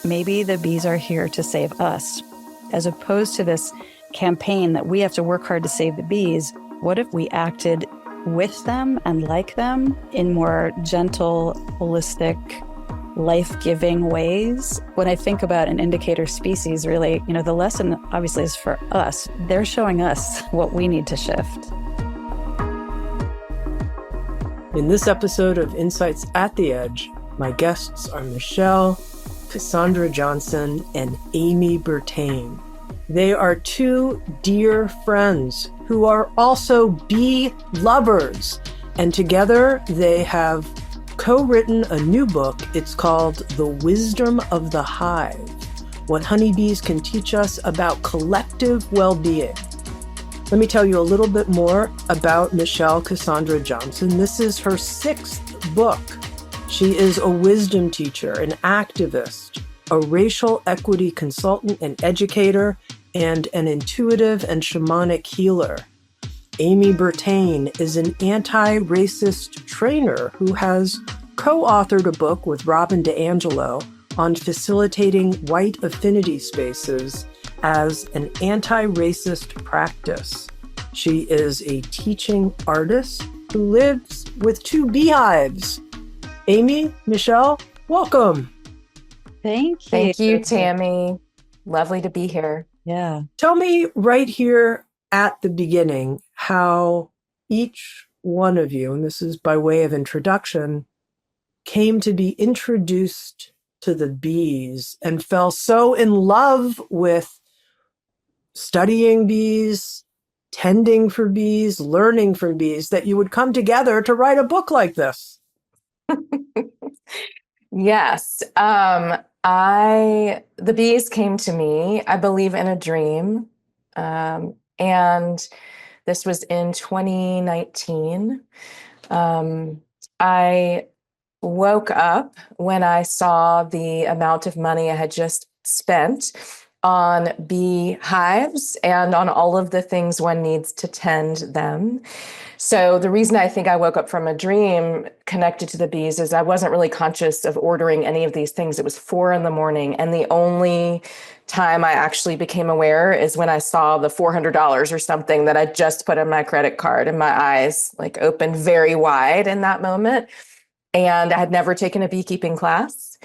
maybe the bees are here to save us. As opposed to this campaign that we have to work hard to save the bees, what if we acted with them and like them in more gentle, holistic, life-giving ways? When I think about an indicator species, really, the lesson obviously is for us. They're showing us what we need to shift. In this episode of Insights at the Edge, my guests are Michelle, Cassandra Johnson, and Amy Burtaine. They are two dear friends who are also bee lovers. And together they have co-written a new book. It's called The Wisdom of the Hive: What Honeybees Can Teach Us About Collective Well-Being. Let me tell you a little bit more about Michelle Cassandra Johnson. This is her 6th book. She is a wisdom teacher, an activist, a racial equity consultant and educator, and an intuitive and shamanic healer. Amy Burtaine is an anti-racist trainer who has co-authored a book with Robin DiAngelo on facilitating white affinity spaces as an anti-racist practice. She is a teaching artist who lives with 2 beehives. Amy, Michelle, welcome. Thank you. Thank you, Tami. Lovely to be here. Yeah. Tell me right here at the beginning how each one of you, and this is by way of introduction, came to be introduced to the bees and fell so in love with studying bees, tending for bees, learning from bees, that you would come together to write a book like this. Yes. The bees came to me, I believe, in a dream. And this was in 2019. I woke up when I saw the amount of money I had just spent on bee hives and on all of the things one needs to tend them. So the reason I think I woke up from a dream connected to the bees is I wasn't really conscious of ordering any of these things. It was 4 a.m. And the only time I actually became aware is when I saw the $400 or something that I just put in my credit card, and my eyes opened very wide in that moment. And I had never taken a beekeeping class.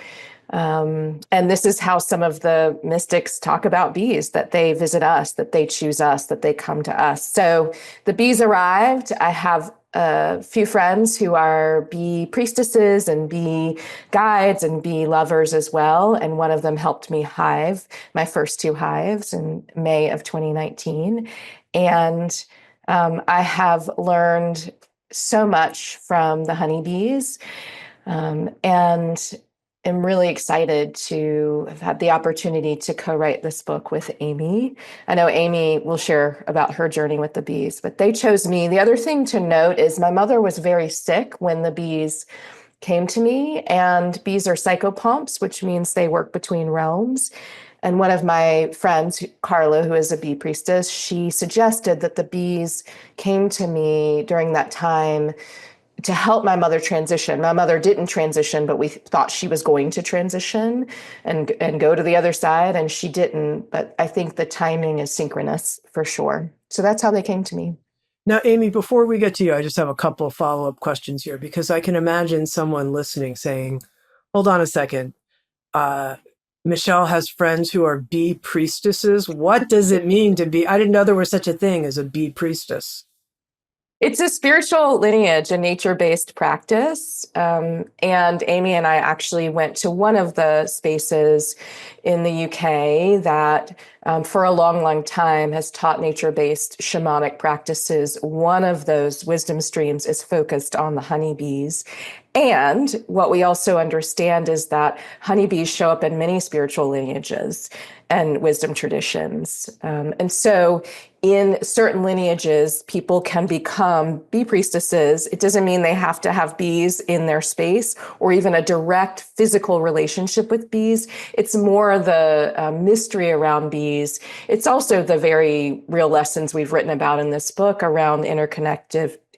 And this is how some of the mystics talk about bees, that they visit us, that they choose us, that they come to us. So the bees arrived. I have a few friends who are bee priestesses and bee guides and bee lovers as well. And one of them helped me hive my first 2 hives in May of 2019. And I have learned so much from the honeybees. And I'm really excited to have had the opportunity to co-write this book with Amy. I know Amy will share about her journey with the bees, but they chose me. The other thing to note is my mother was very sick when the bees came to me, and bees are psychopomps, which means they work between realms. And one of my friends, Carla, who is a bee priestess, she suggested that the bees came to me during that time to help my mother transition. My mother didn't transition, but we thought she was going to transition and go to the other side, and she didn't. But I think the timing is synchronous for sure. So that's how they came to me. Now, Amy, before we get to you, I just have a couple of follow-up questions here, because I can imagine someone listening saying, hold on a second, Michelle has friends who are bee priestesses. What does it mean to be? I didn't know there was such a thing as a bee priestess. It's a spiritual lineage, a nature-based practice. And Amy and I actually went to one of the spaces in the UK that for a long, long time has taught nature-based shamanic practices. One of those wisdom streams is focused on the honeybees. And what we also understand is that honeybees show up in many spiritual lineages and wisdom traditions. And so in certain lineages, people can become bee priestesses. It doesn't mean they have to have bees in their space or even a direct physical relationship with bees. It's more the mystery around bees. It's also the very real lessons we've written about in this book around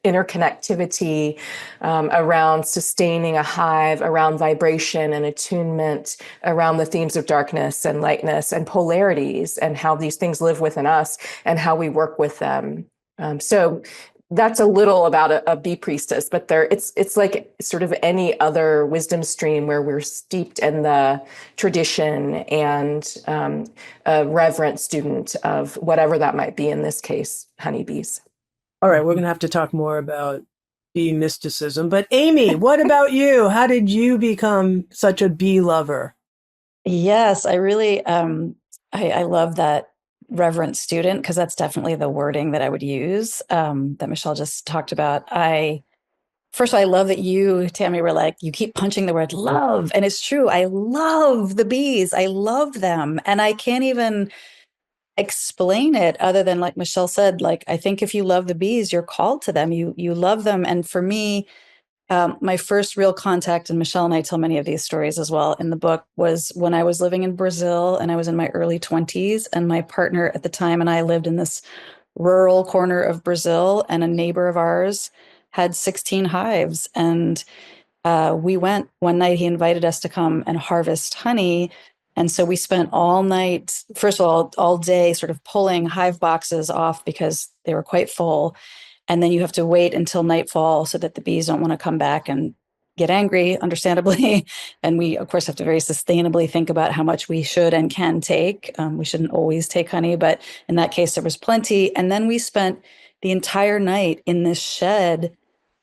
interconnectivity around sustaining a hive, around vibration and attunement, around the themes of darkness and lightness and polarities, and how these things live within us and how we work with them. So that's a little about a bee priestess, but it's like sort of any other wisdom stream where we're steeped in the tradition and a reverent student of whatever that might be, in this case, honeybees. All right, we're going to have to talk more about bee mysticism. But Amy, what about you? How did you become such a bee lover? Yes, I really, I love that reverent student, because that's definitely the wording that I would use, that Michelle just talked about. First of all, I love that you, Tami, were like, you keep punching the word love. And it's true. I love the bees. I love them. And I can't even explain it other than, like Michelle said, like, I think if you love the bees, you're called to them. You love them. And for me, my first real contact, and Michelle and I tell many of these stories as well in the book, was when I was living in Brazil and I was in my early 20s. And my partner at the time and I lived in this rural corner of Brazil, and a neighbor of ours had 16 hives. And we went one night, he invited us to come and harvest honey. And so we spent all night, first of all day, sort of pulling hive boxes off because they were quite full. And then you have to wait until nightfall so that the bees don't want to come back and get angry, understandably. And we, of course, have to very sustainably think about how much we should and can take. We shouldn't always take honey, but in that case, there was plenty. And then we spent the entire night in this shed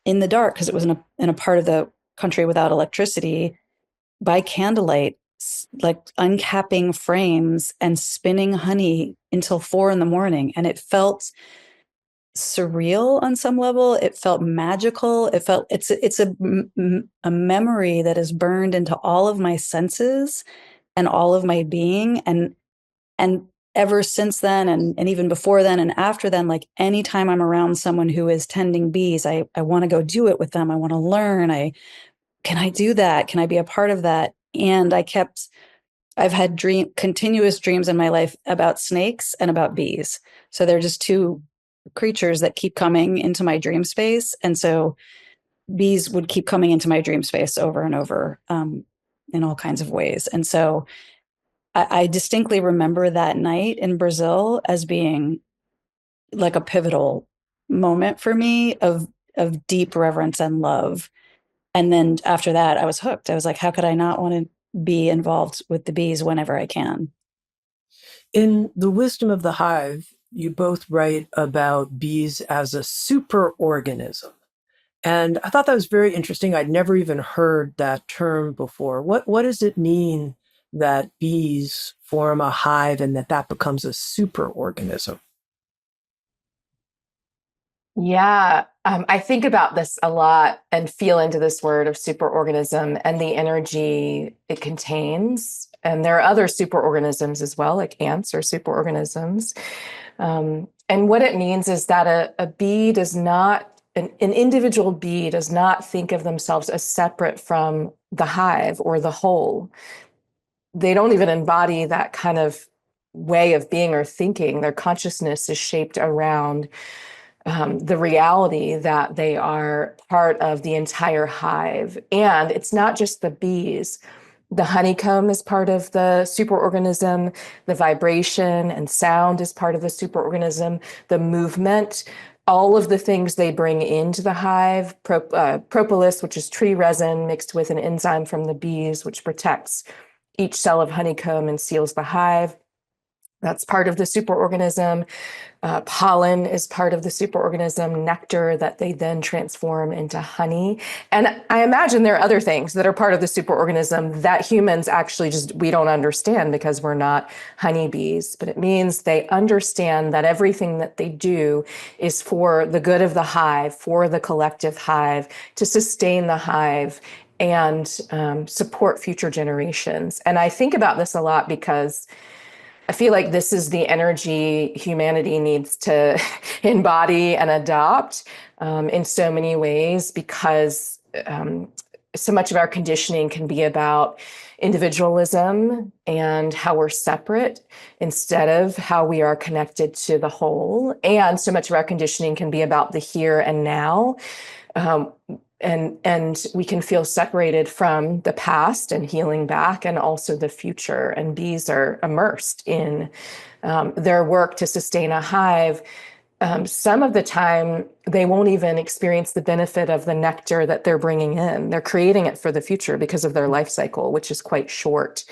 in the dark, because it was in a part of the country without electricity, by candlelight, like uncapping frames and spinning honey until 4 a.m. And it felt surreal on some level. It felt magical. It felt it's a memory that is burned into all of my senses and all of my being. And ever since then, and even before then and after then, like anytime I'm around someone who is tending bees, I want to go do it with them. I want to learn. Can I do that? Can I be a part of that? And I've had continuous dreams in my life about snakes and about bees. So they're just two creatures that keep coming into my dream space. And so bees would keep coming into my dream space over and over, in all kinds of ways. And so I distinctly remember that night in Brazil as being like a pivotal moment for me of deep reverence and love. And then after that, I was hooked. I was like, how could I not want to be involved with the bees whenever I can? In The Wisdom of the Hive, you both write about bees as a superorganism. And I thought that was very interesting. I'd never even heard that term before. What does it mean that bees form a hive and that becomes a superorganism? Yeah, I think about this a lot and feel into this word of superorganism and the energy it contains. And there are other superorganisms as well, like ants are superorganisms. And what it means is that a bee does not, an individual bee does not think of themselves as separate from the hive or the whole. They don't even embody that kind of way of being or thinking. Their consciousness is shaped around the reality that they are part of the entire hive. And it's not just the bees. The honeycomb is part of the superorganism. The vibration and sound is part of the superorganism. The movement, all of the things they bring into the hive, propolis, which is tree resin mixed with an enzyme from the bees, which protects each cell of honeycomb and seals the hive. That's part of the superorganism. Pollen is part of the superorganism, nectar that they then transform into honey. And I imagine there are other things that are part of the superorganism that humans actually we don't understand because we're not honeybees. But it means they understand that everything that they do is for the good of the hive, for the collective hive, to sustain the hive and support future generations. And I think about this a lot because I feel like this is the energy humanity needs to embody and adopt in so many ways, because so much of our conditioning can be about individualism and how we're separate instead of how we are connected to the whole. And so much of our conditioning can be about the here and now. Um, and we can feel separated from the past and healing back, and also the future. And bees are immersed in their work to sustain a hive. Some of the time, they won't even experience the benefit of the nectar that they're bringing in. They're creating it for the future because of their life cycle, which is quite short,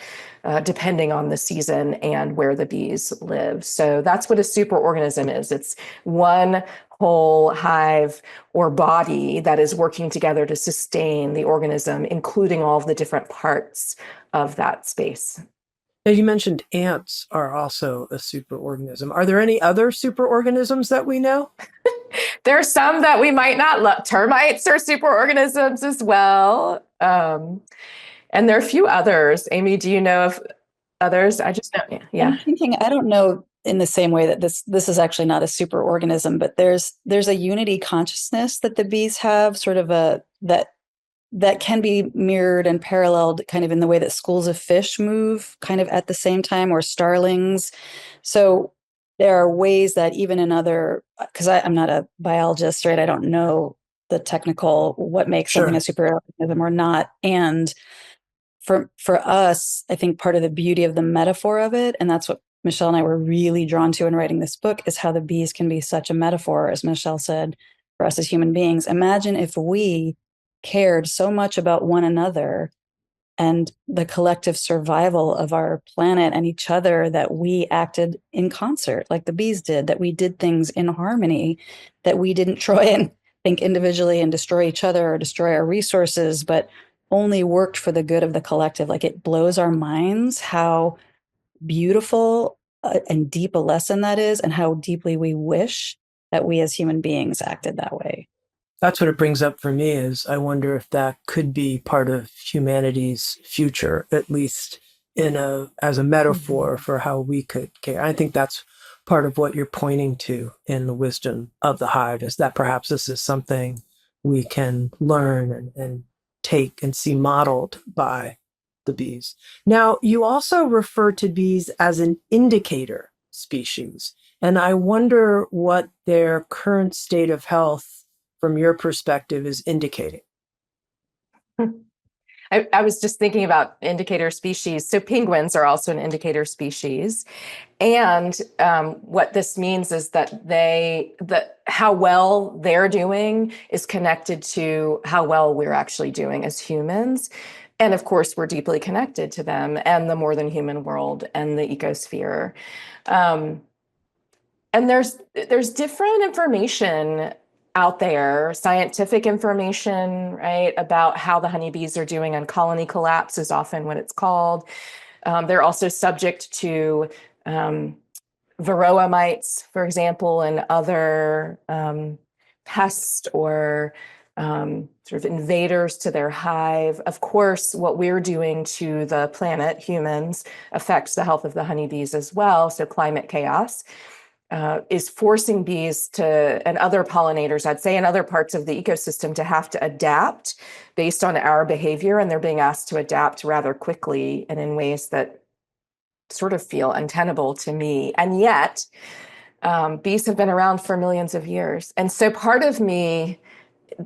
depending on the season and where the bees live. So that's what a superorganism is. It's one whole hive or body that is working together to sustain the organism, including all of the different parts of that space. Now, you mentioned ants are also a superorganism. Are there any other superorganisms that we know? There are some that we might not love. Termites are superorganisms as well. And there are a few others. Amy, do you know of others? I just know. Yeah. I'm thinking, I don't know in the same way that this is actually not a superorganism, but there's a unity consciousness that the bees have, sort of that can be mirrored and paralleled kind of in the way that schools of fish move kind of at the same time, or starlings. So there are ways that even in other, because I'm not a biologist, right? I don't know the technical, what makes something a superorganism or not. And for us, I think part of the beauty of the metaphor of it, and that's what Michelle and I were really drawn to in writing this book, is how the bees can be such a metaphor, as Michelle said, for us as human beings. Imagine if we cared so much about one another and the collective survival of our planet and each other, that we acted in concert like the bees did, that we did things in harmony, that we didn't try and think individually and destroy each other or destroy our resources, but only worked for the good of the collective. Like, it blows our minds how beautiful and deep a lesson that is, and how deeply we wish that we as human beings acted that way. That's what it brings up for me, is I wonder if that could be part of humanity's future, at least as a metaphor for how we could care. I think that's part of what you're pointing to in the wisdom of the hive, is that perhaps this is something we can learn and take and see modeled by the bees. Now, you also refer to bees as an indicator species, and I wonder what their current state of health from your perspective is indicating. I was just thinking about indicator species. So penguins are also an indicator species. And what this means is that how well they're doing is connected to how well we're actually doing as humans. And of course, we're deeply connected to them and the more than human world and the ecosphere. And there's different information out there, scientific information, right, about how the honeybees are doing on colony collapse is often what it's called. They're also subject to varroa mites, for example, and other pests or sort of invaders to their hive. Of course, what we're doing to the planet, humans, affects the health of the honeybees as well. So climate chaos is forcing bees and other pollinators, I'd say, in other parts of the ecosystem, to have to adapt based on our behavior. And they're being asked to adapt rather quickly and in ways that sort of feel untenable to me. And yet, bees have been around for millions of years. And so part of me,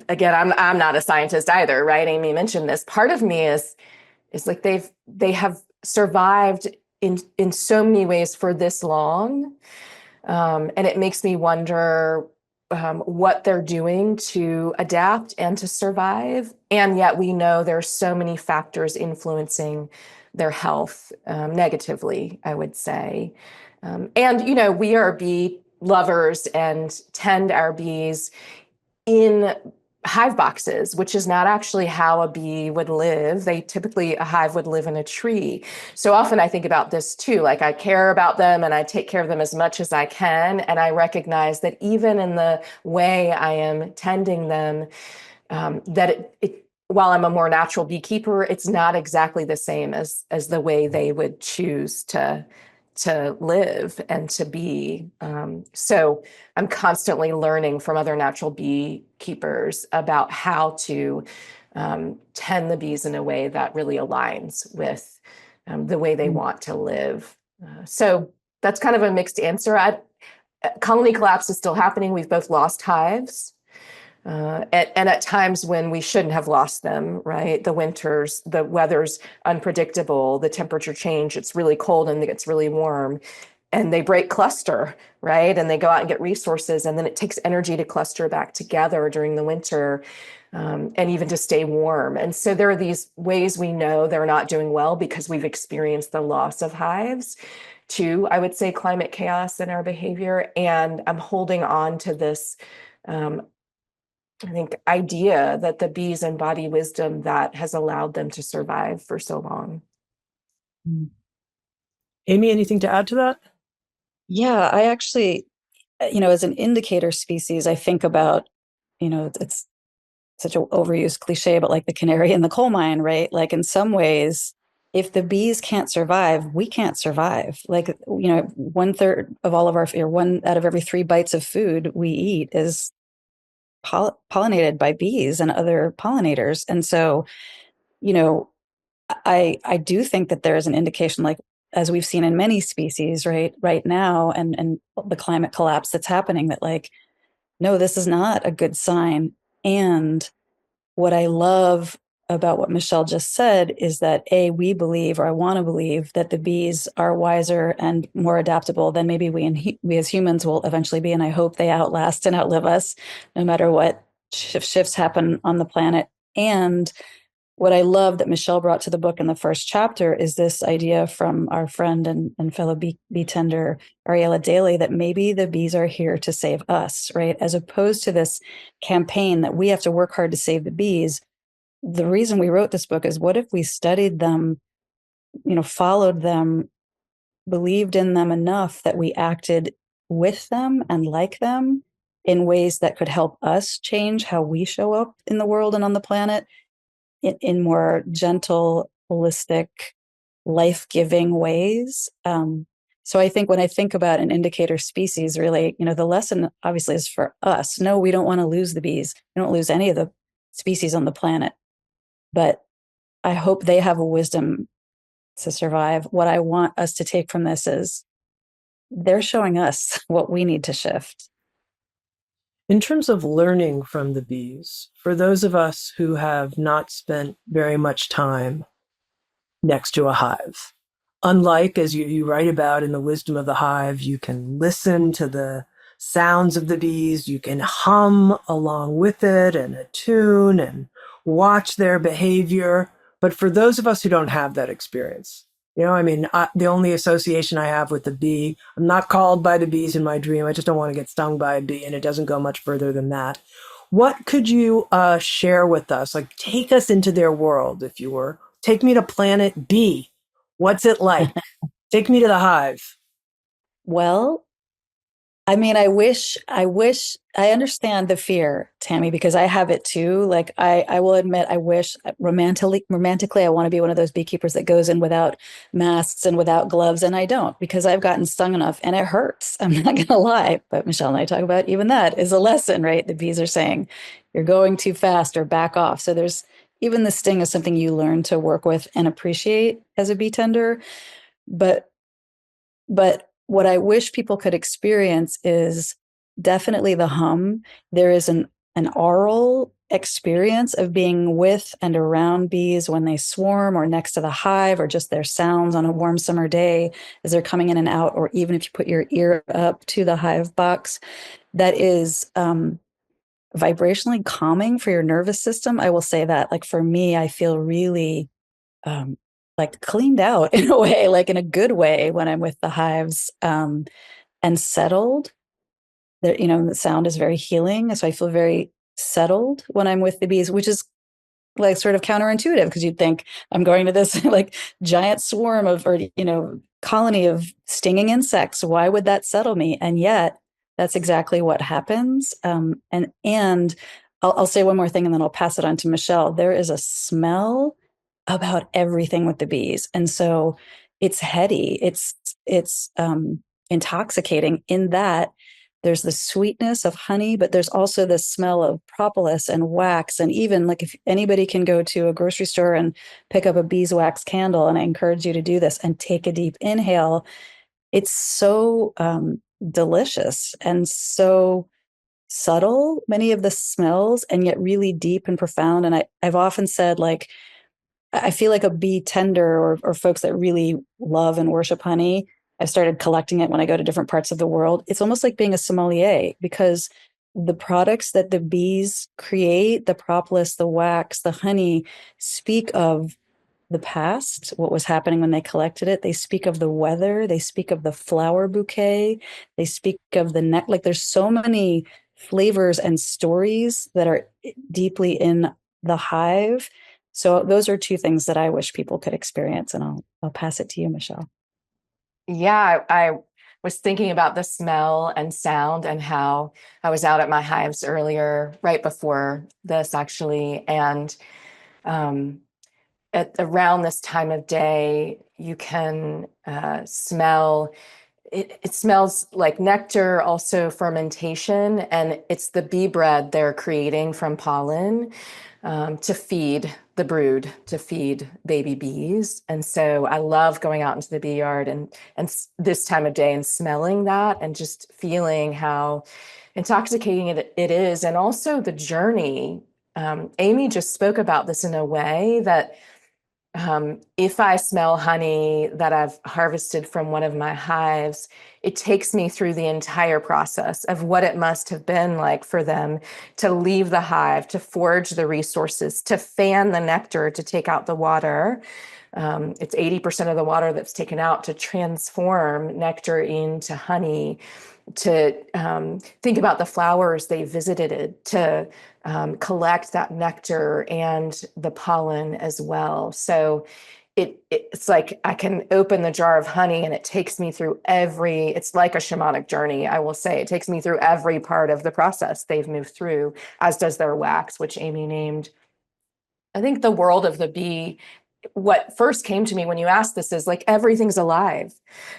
again, I'm not a scientist either, right? Amy mentioned this. Part of me is like they have survived in so many ways for this long. And it makes me wonder what they're doing to adapt and to survive. And yet we know there's so many factors influencing their health negatively, I would say. And, we are bee lovers and tend our bees in hive boxes, which is not actually how a bee would live. A hive would live in a tree. So often I think about this too, like I care about them and I take care of them as much as I can. And I recognize that even in the way I am tending them, that while I'm a more natural beekeeper, it's not exactly the same as the way they would choose to live and to be. So I'm constantly learning from other natural beekeepers about how to tend the bees in a way that really aligns with the way they want to live. So that's kind of a mixed answer. Colony collapse is still happening. We've both lost hives. And at times when we shouldn't have lost them, right? The winters, the weather's unpredictable, the temperature change, it's really cold and it gets really warm, and they break cluster, right? And they go out and get resources, and then it takes energy to cluster back together during the winter, and even to stay warm. And so there are these ways we know they're not doing well because we've experienced the loss of hives to, I would say, climate chaos in our behavior. And I'm holding on to this I think, idea that the bees embody wisdom that has allowed them to survive for so long. Amy, anything to add to that? Yeah, I actually, as an indicator species, I think about, it's such an overused cliche, but like the canary in the coal mine, right? Like in some ways, if the bees can't survive, we can't survive. Like, 1/3 of all of our, or 1 out of every 3 bites of food we eat is pollinated by bees and other pollinators. And so, you know, I do think that there is an indication, like as we've seen in many species, right now, and the climate collapse that's happening, that like, no, this is not a good sign. And what I love about what Michelle just said is that we believe, or I want to believe, that the bees are wiser and more adaptable than maybe we as humans will eventually be. And I hope they outlast and outlive us, no matter what shifts happen on the planet. And what I love that Michelle brought to the book in the first chapter is this idea from our friend and fellow bee tender, Ariella Daly, that maybe the bees are here to save us, right? As opposed to this campaign that we have to work hard to save the bees. The reason we wrote this book is, what if we studied them, followed them, believed in them enough that we acted with them and like them in ways that could help us change how we show up in the world and on the planet in more gentle, holistic, life-giving ways. So I think when I think about an indicator species, really, the lesson obviously is for us. No, we don't want to lose the bees. We don't lose any of the species on the planet. But I hope they have a wisdom to survive. What I want us to take from this is they're showing us what we need to shift. In terms of learning from the bees, for those of us who have not spent very much time next to a hive, unlike, as you write about in The Wisdom of the Hive, you can listen to the sounds of the bees, you can hum along with it and attune and watch their behavior. But for those of us who don't have that experience, the only association I have with the bee, I'm not called by the bees in my dream. I just don't want to get stung by a bee, and it doesn't go much further than that. What could you share with us? Like, take us into their world, if you were. Take me to planet B. What's it like? Take me to the hive. Well, I mean, I wish I understand the fear, Tami, because I have it too. Like I will admit, I wish romantically, I want to be one of those beekeepers that goes in without masks and without gloves. And I don't, because I've gotten stung enough and it hurts. I'm not going to lie. But Michelle and I talk about even that is a lesson, right? The bees are saying you're going too fast or back off. So there's even the sting is something you learn to work with and appreciate as a bee tender. But what I wish people could experience is definitely the hum. There is an aural experience of being with and around bees when they swarm or next to the hive, or just their sounds on a warm summer day as they're coming in and out, or even if you put your ear up to the hive box. That is vibrationally calming for your nervous system. I will say that, like, for me, I feel really like cleaned out in a way, like in a good way, when I'm with the hives, and settled. There, the sound is very healing. So I feel very settled when I'm with the bees, which is like sort of counterintuitive, because you'd think I'm going to this like giant swarm of, or, colony of stinging insects. Why would that settle me? And yet that's exactly what happens. And I'll say one more thing and then I'll pass it on to Michelle. There is a smell about everything with the bees. And so it's heady. It's intoxicating in that there's the sweetness of honey, but there's also the smell of propolis and wax. And even like if anybody can go to a grocery store and pick up a beeswax candle, and I encourage you to do this and take a deep inhale, it's so delicious and so subtle, many of the smells, and yet really deep and profound. And I've often said, like, I feel like a bee tender, or folks that really love and worship honey. I've started collecting it when I go to different parts of the world. It's almost like being a sommelier, because the products that the bees create, the propolis, the wax, the honey, speak of the past, what was happening when they collected it. They speak of the weather. They speak of the flower bouquet. They speak of the neck. Like, there's so many flavors and stories that are deeply in the hive. So those are two things that I wish people could experience. And I'll pass it to you, Michelle. Yeah, I was thinking about the smell and sound, and how I was out at my hives earlier, right before this actually. And at around this time of day, you can smell it smells like nectar, also fermentation, and it's the bee bread they're creating from pollen to feed the brood, to feed baby bees. And so I love going out into the bee yard and this time of day and smelling that and just feeling how intoxicating it is. And also the journey. Amy just spoke about this in a way that if I smell honey that I've harvested from one of my hives, it takes me through the entire process of what it must have been like for them to leave the hive, to forage the resources, to fan the nectar, to take out the water. It's 80% of the water that's taken out to transform nectar into honey, to think about the flowers they visited, to collect that nectar and the pollen as well. So it's like I can open the jar of honey and it takes me through it's like a shamanic journey, I will say. It takes me through every part of the process they've moved through, as does their wax, which Amy named. I think the world of the bee, what first came to me when you asked this is like everything's alive.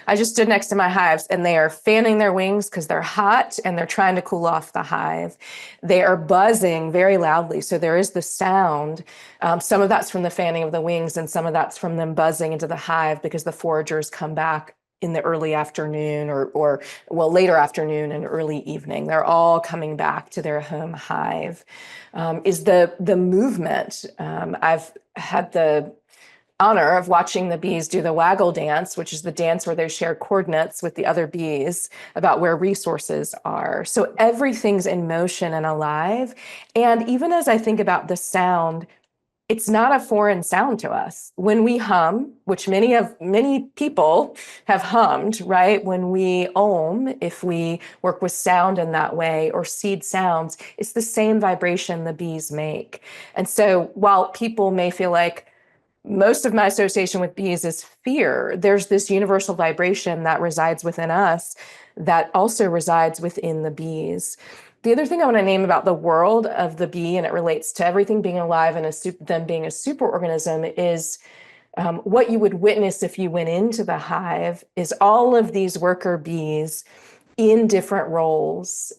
I just stood next to my hives and they are fanning their wings because they're hot and they're trying to cool off the hive. They are buzzing very loudly. So there is the sound. Some of that's from the fanning of the wings and some of that's from them buzzing into the hive because the foragers come back in the early afternoon or later afternoon and early evening. They're all coming back to their home hive. Is the movement. I've had the honor of watching the bees do the waggle dance, which is the dance where they share coordinates with the other bees about where resources are. So everything's in motion and alive. And even as I think about the sound, it's not a foreign sound to us. When we hum, which many people have hummed, right? When we ohm, if we work with sound in that way, or seed sounds, it's the same vibration the bees make. And so while people may feel like most of my association with bees is fear, there's this universal vibration that resides within us that also resides within the bees. The other thing I want to name about the world of the bee, and it relates to everything being alive and them being a superorganism, is what you would witness if you went into the hive is all of these worker bees in different roles.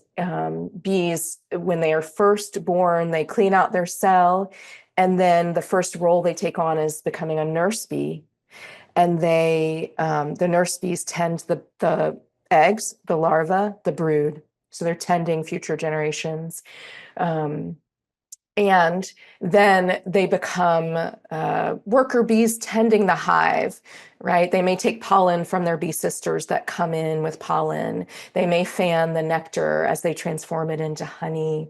Bees, when they are first born, they clean out their cell. And then the first role they take on is becoming a nurse bee. And the nurse bees tend the eggs, the larvae, the brood. So they're tending future generations. And then they become worker bees tending the hive, right? They may take pollen from their bee sisters that come in with pollen. They may fan the nectar as they transform it into honey.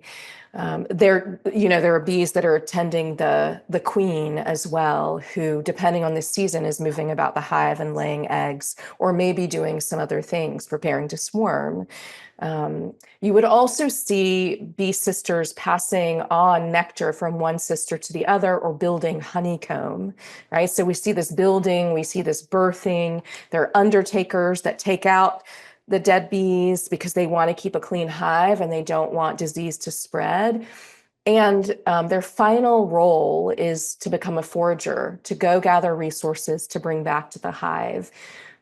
There are bees that are tending the queen as well, who, depending on the season, is moving about the hive and laying eggs, or maybe doing some other things, preparing to swarm. You would also see bee sisters passing on nectar from one sister to the other, or building honeycomb, right? So we see this building, we see this birthing. There are undertakers that take out the dead bees because they want to keep a clean hive and they don't want disease to spread. And their final role is to become a forager, to go gather resources to bring back to the hive.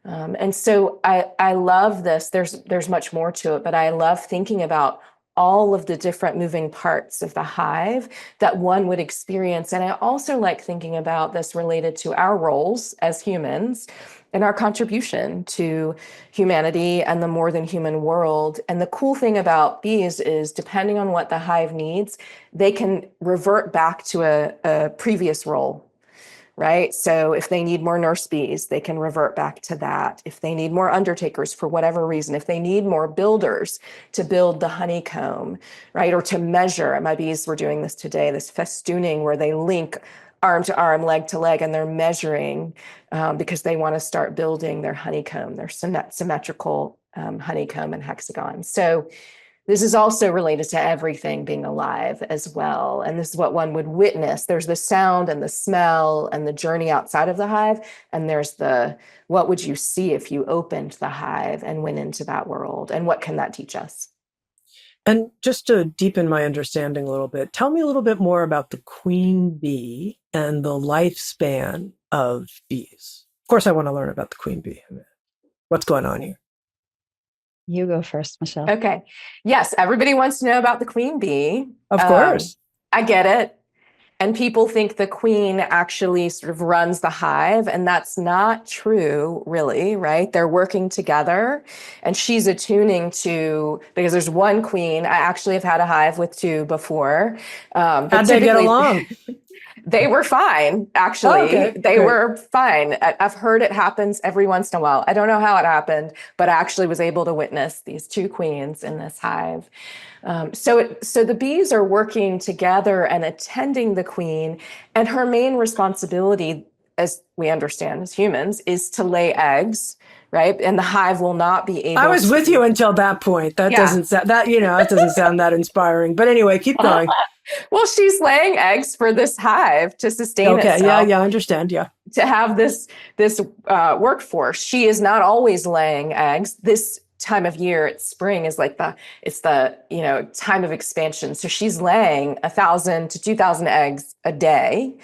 And so I love this. There's much more to it, but I love thinking about all of the different moving parts of the hive that one would experience. And I also like thinking about this related to our roles as humans and our contribution to humanity and the more than human world. And the cool thing about bees is, depending on what the hive needs, they can revert back to a previous role. Right? So if they need more nurse bees, they can revert back to that. If they need more undertakers for whatever reason, if they need more builders to build the honeycomb, right? Or to measure, my bees were doing this today, this festooning where they link arm to arm, leg to leg, and they're measuring because they want to start building their honeycomb, their symmetrical honeycomb and hexagon. So this is also related to everything being alive as well. And this is what one would witness. There's the sound and the smell and the journey outside of the hive. And there's the, what would you see if you opened the hive and went into that world? And what can that teach us? And just to deepen my understanding a little bit, tell me a little bit more about the queen bee and the lifespan of bees. Of course, I want to learn about the queen bee. What's going on here? You go first, Michelle. Okay. Yes, everybody wants to know about the queen bee. Of course. I get it. And people think the queen actually sort of runs the hive, and that's not true, really, right? They're working together, and she's attuning to, because there's one queen. I actually have had a hive with two before. How'd they get along? They were fine, actually. Oh, okay. They were fine. I've heard it happens every once in a while. I don't know how it happened, but I actually was able to witness these two queens in this hive. So the bees are working together and attending the queen, and her main responsibility, as we understand as humans, is to lay eggs, right? And the hive will not be able. I was with you until that point. That doesn't sound it doesn't sound that inspiring. But anyway, keep going. Well, she's laying eggs for this hive to sustain itself. Okay, yeah, I understand. Yeah, to have this workforce. She is not always laying eggs. This time of year, it's spring, is like it's the time of expansion. So she's laying 1,000 to 2,000 eggs a day.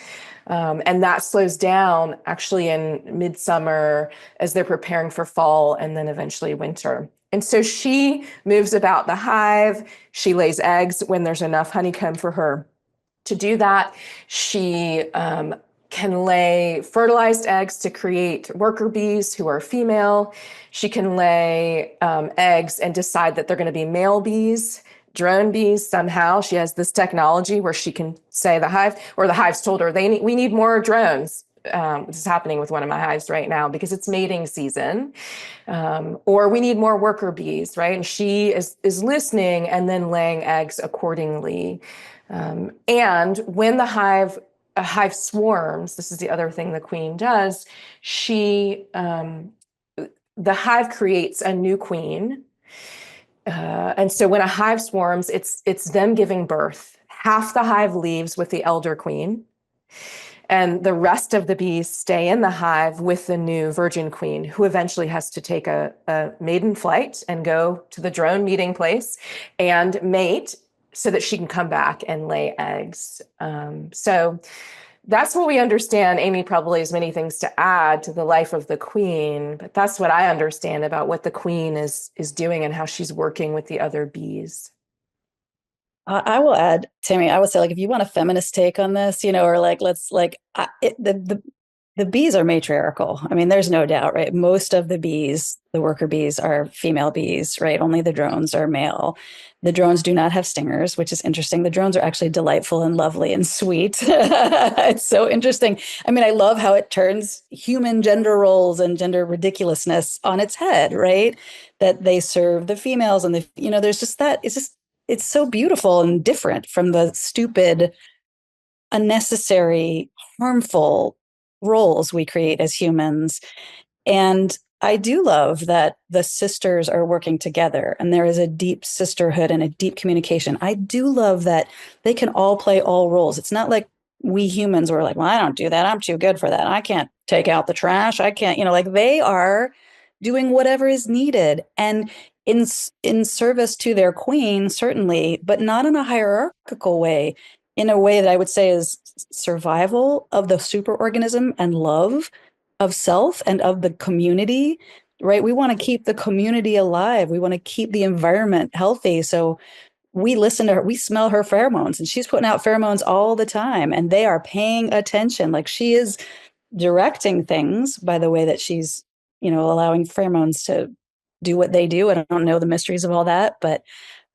And that slows down actually in midsummer as they're preparing for fall and then eventually winter. And so she moves about the hive. She lays eggs when there's enough honeycomb for her to do that. She can lay fertilized eggs to create worker bees who are female. She can lay eggs and decide that they're going to be male bees, drone bees somehow. She has this technology where she can say the hive, or the hive's told her, we need more drones. This is happening with one of my hives right now because it's mating season. Or we need more worker bees, right? And she is listening and then laying eggs accordingly. And when a hive swarms, this is the other thing the queen does, the hive creates a new queen. And so when a hive swarms, it's them giving birth. Half the hive leaves with the elder queen, and the rest of the bees stay in the hive with the new virgin queen, who eventually has to take a maiden flight and go to the drone meeting place and mate so that she can come back and lay eggs. So that's what we understand. Amy probably has many things to add to the life of the queen, but that's what I understand about what the queen is doing and how she's working with the other bees. I will add, Tami, I would say, like, if you want a feminist take on this, or like, the bees are matriarchal. I mean, there's no doubt, right? Most of the bees, the worker bees, are female bees, right? Only the drones are male. The drones do not have stingers, which is interesting. The drones are actually delightful and lovely and sweet. It's so interesting. I mean, I love how it turns human gender roles and gender ridiculousness on its head, right? That they serve the females and there's just that. It's so beautiful and different from the stupid, unnecessary, harmful roles we create as humans. And I do love that the sisters are working together and there is a deep sisterhood and a deep communication. I do love that they can all play all roles. It's not like we humans were like, well, I don't do that. I'm too good for that. I can't take out the trash. I can't, like they are doing whatever is needed. And in service to their queen, certainly, but not in a hierarchical way, in a way that I would say is survival of the superorganism and love of self and of the community, right? We want to keep the community alive. We want to keep the environment healthy. So we listen to her, we smell her pheromones, and she's putting out pheromones all the time, and they are paying attention. Like, she is directing things by the way that she's, allowing pheromones to do what they do. I don't know the mysteries of all that, but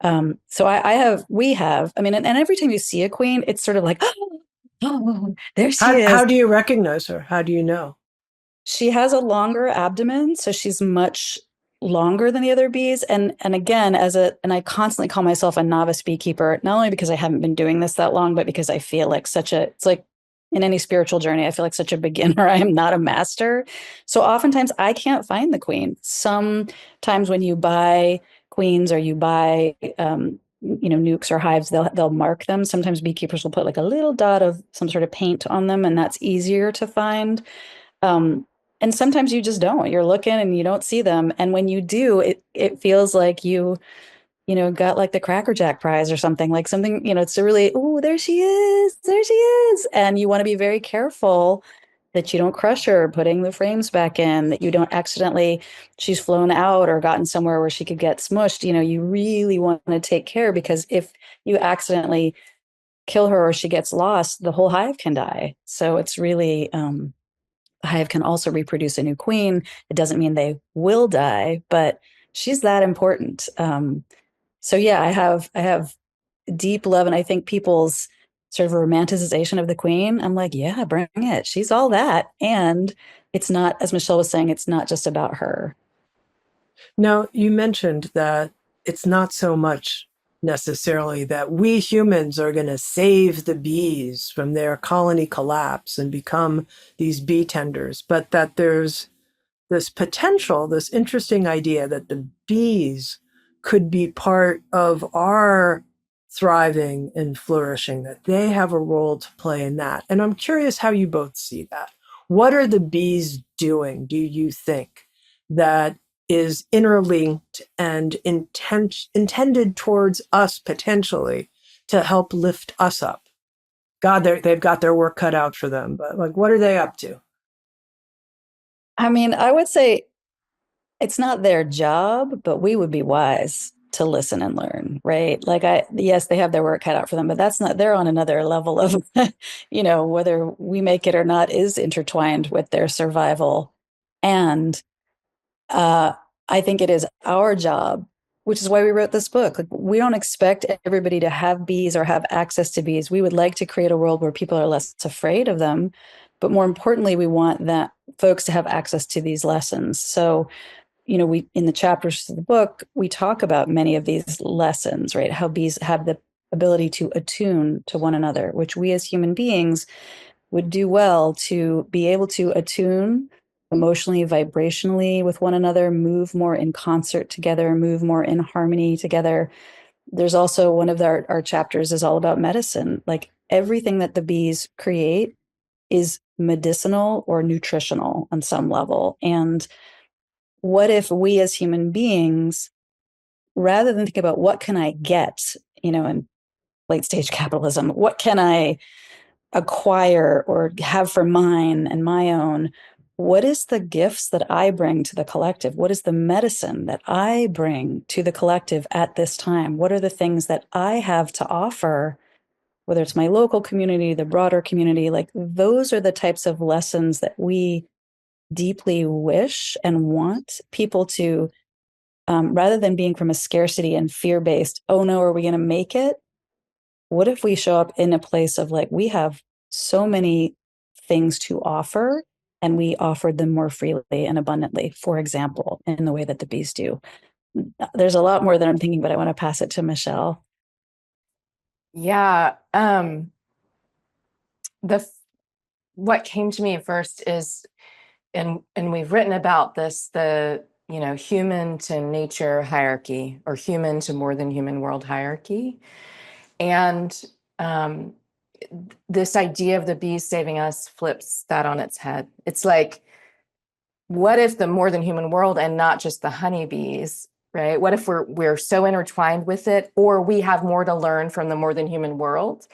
so we have, I mean, and every time you see a queen, it's sort of like, oh, there she is. How do you recognize her? How do you know? She has a longer abdomen, so she's much longer than the other bees. And again, and I constantly call myself a novice beekeeper, not only because I haven't been doing this that long, but because I feel like it's like in any spiritual journey, I feel like such a beginner. I am not a master. So oftentimes I can't find the queen. Sometimes when you buy queens or you buy nukes or hives, they'll mark them. Sometimes beekeepers will put like a little dot of some sort of paint on them, and that's easier to find. And sometimes you just don't. You're looking and you don't see them. And when you do, it feels like got like the Cracker Jack prize or something, like something, it's a really, oh, there she is. And you want to be very careful that you don't crush her, putting the frames back in, that you don't accidentally, she's flown out or gotten somewhere where she could get smushed. You really want to take care, because if you accidentally kill her or she gets lost, the whole hive can die. So it's really, hive can also reproduce a new queen. It doesn't mean they will die, but she's that important. So yeah, I have deep love, and I think people's sort of romanticization of the queen, I'm like, yeah, bring it. She's all that. And it's not, as Michelle was saying, it's not just about her. Now, you mentioned that it's not so much necessarily that we humans are going to save the bees from their colony collapse and become these bee tenders, but that there's this potential, this interesting idea that the bees could be part of our thriving and flourishing, that they have a role to play in that. And I'm curious how you both see that. What are the bees doing, do you think, that is interlinked and intended towards us potentially to help lift us up? God, they've got their work cut out for them, but like, what are they up to? I mean, I would say it's not their job, but we would be wise to listen and learn, right? Like, yes, they have their work cut out for them, but that's not, they're on another level of, whether we make it or not is intertwined with their survival. And I think it is our job, which is why we wrote this book. Like, we don't expect everybody to have bees or have access to bees. We would like to create a world where people are less afraid of them. But more importantly, we want that folks to have access to these lessons. So, we, in the chapters of the book, we talk about many of these lessons, right? How bees have the ability to attune to one another, which we as human beings would do well to be able to attune emotionally, vibrationally with one another, move more in concert together, move more in harmony together. There's also one of our chapters is all about medicine. Like, everything that the bees create is medicinal or nutritional on some level. And what if we as human beings, rather than think about what can I get, in late stage capitalism, what can I acquire or have for mine and my own, what is the gifts that I bring to the collective? What is the medicine that I bring to the collective at this time? What are the things that I have to offer, whether it's my local community, the broader community? Like, those are the types of lessons that we deeply wish and want people to, rather than being from a scarcity and fear-based, oh no, are we going to make it? What if we show up in a place of like, we have so many things to offer, and we offered them more freely and abundantly, for example, in the way that the bees do. There's a lot more that I'm thinking, but I want to pass it to Michelle. Yeah. What came to me first is, and we've written about this, the human to nature hierarchy, or human to more than human world hierarchy. And this idea of the bees saving us flips that on its head. It's like, what if the more than human world, and not just the honeybees, right? What if we're so intertwined with it, or we have more to learn from the more than human world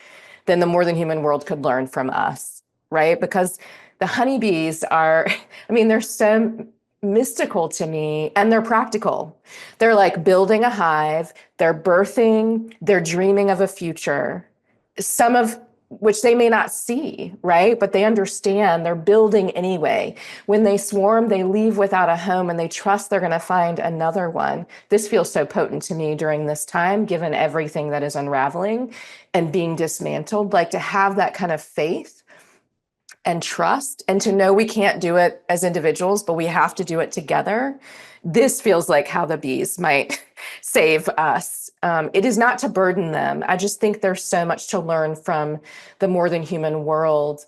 than the more than human world could learn from us, right? Because the honeybees are, I mean, they're so mystical to me, and they're practical. They're like building a hive, they're birthing, they're dreaming of a future, some of which they may not see, right? But they understand, they're building anyway. When they swarm, they leave without a home and they trust they're going to find another one. This feels so potent to me during this time, given everything that is unraveling and being dismantled, like to have that kind of faith and trust, and to know we can't do it as individuals, but we have to do it together. This feels like how the bees might save us. It is not to burden them. I just think there's so much to learn from the more than human world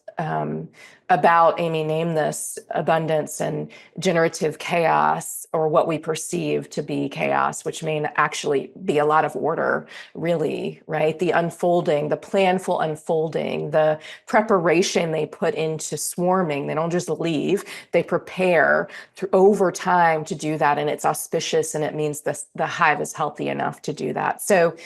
about, Amy named this, abundance and generative chaos, or what we perceive to be chaos, which may actually be a lot of order, really, right? The unfolding, the planful unfolding, the preparation they put into swarming. They don't just leave, they prepare over time to do that. And it's auspicious, and it means the hive is healthy enough to do that. So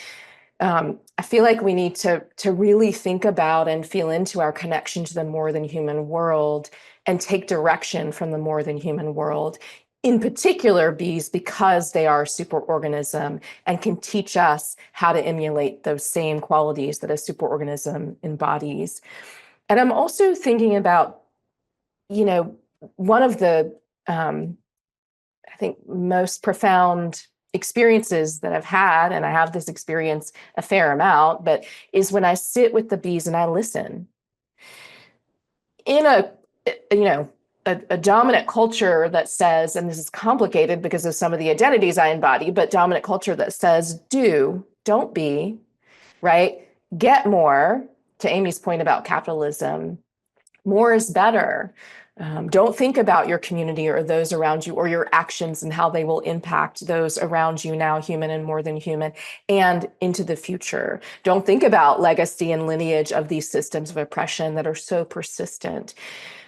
I feel like we need to really think about and feel into our connection to the more than human world, and take direction from the more than human world, in particular bees, because they are a superorganism and can teach us how to emulate those same qualities that a superorganism embodies. And I'm also thinking about, one of the, I think, most profound experiences that I've had, and I have this experience a fair amount, but is when I sit with the bees and I listen. In a dominant culture that says, and this is complicated because of some of the identities I embody, but dominant culture that says, don't be, right? Get more, to Amy's point about capitalism, more is better. Don't think about your community or those around you or your actions and how they will impact those around you now, human and more than human, and into the future. Don't think about legacy and lineage of these systems of oppression that are so persistent.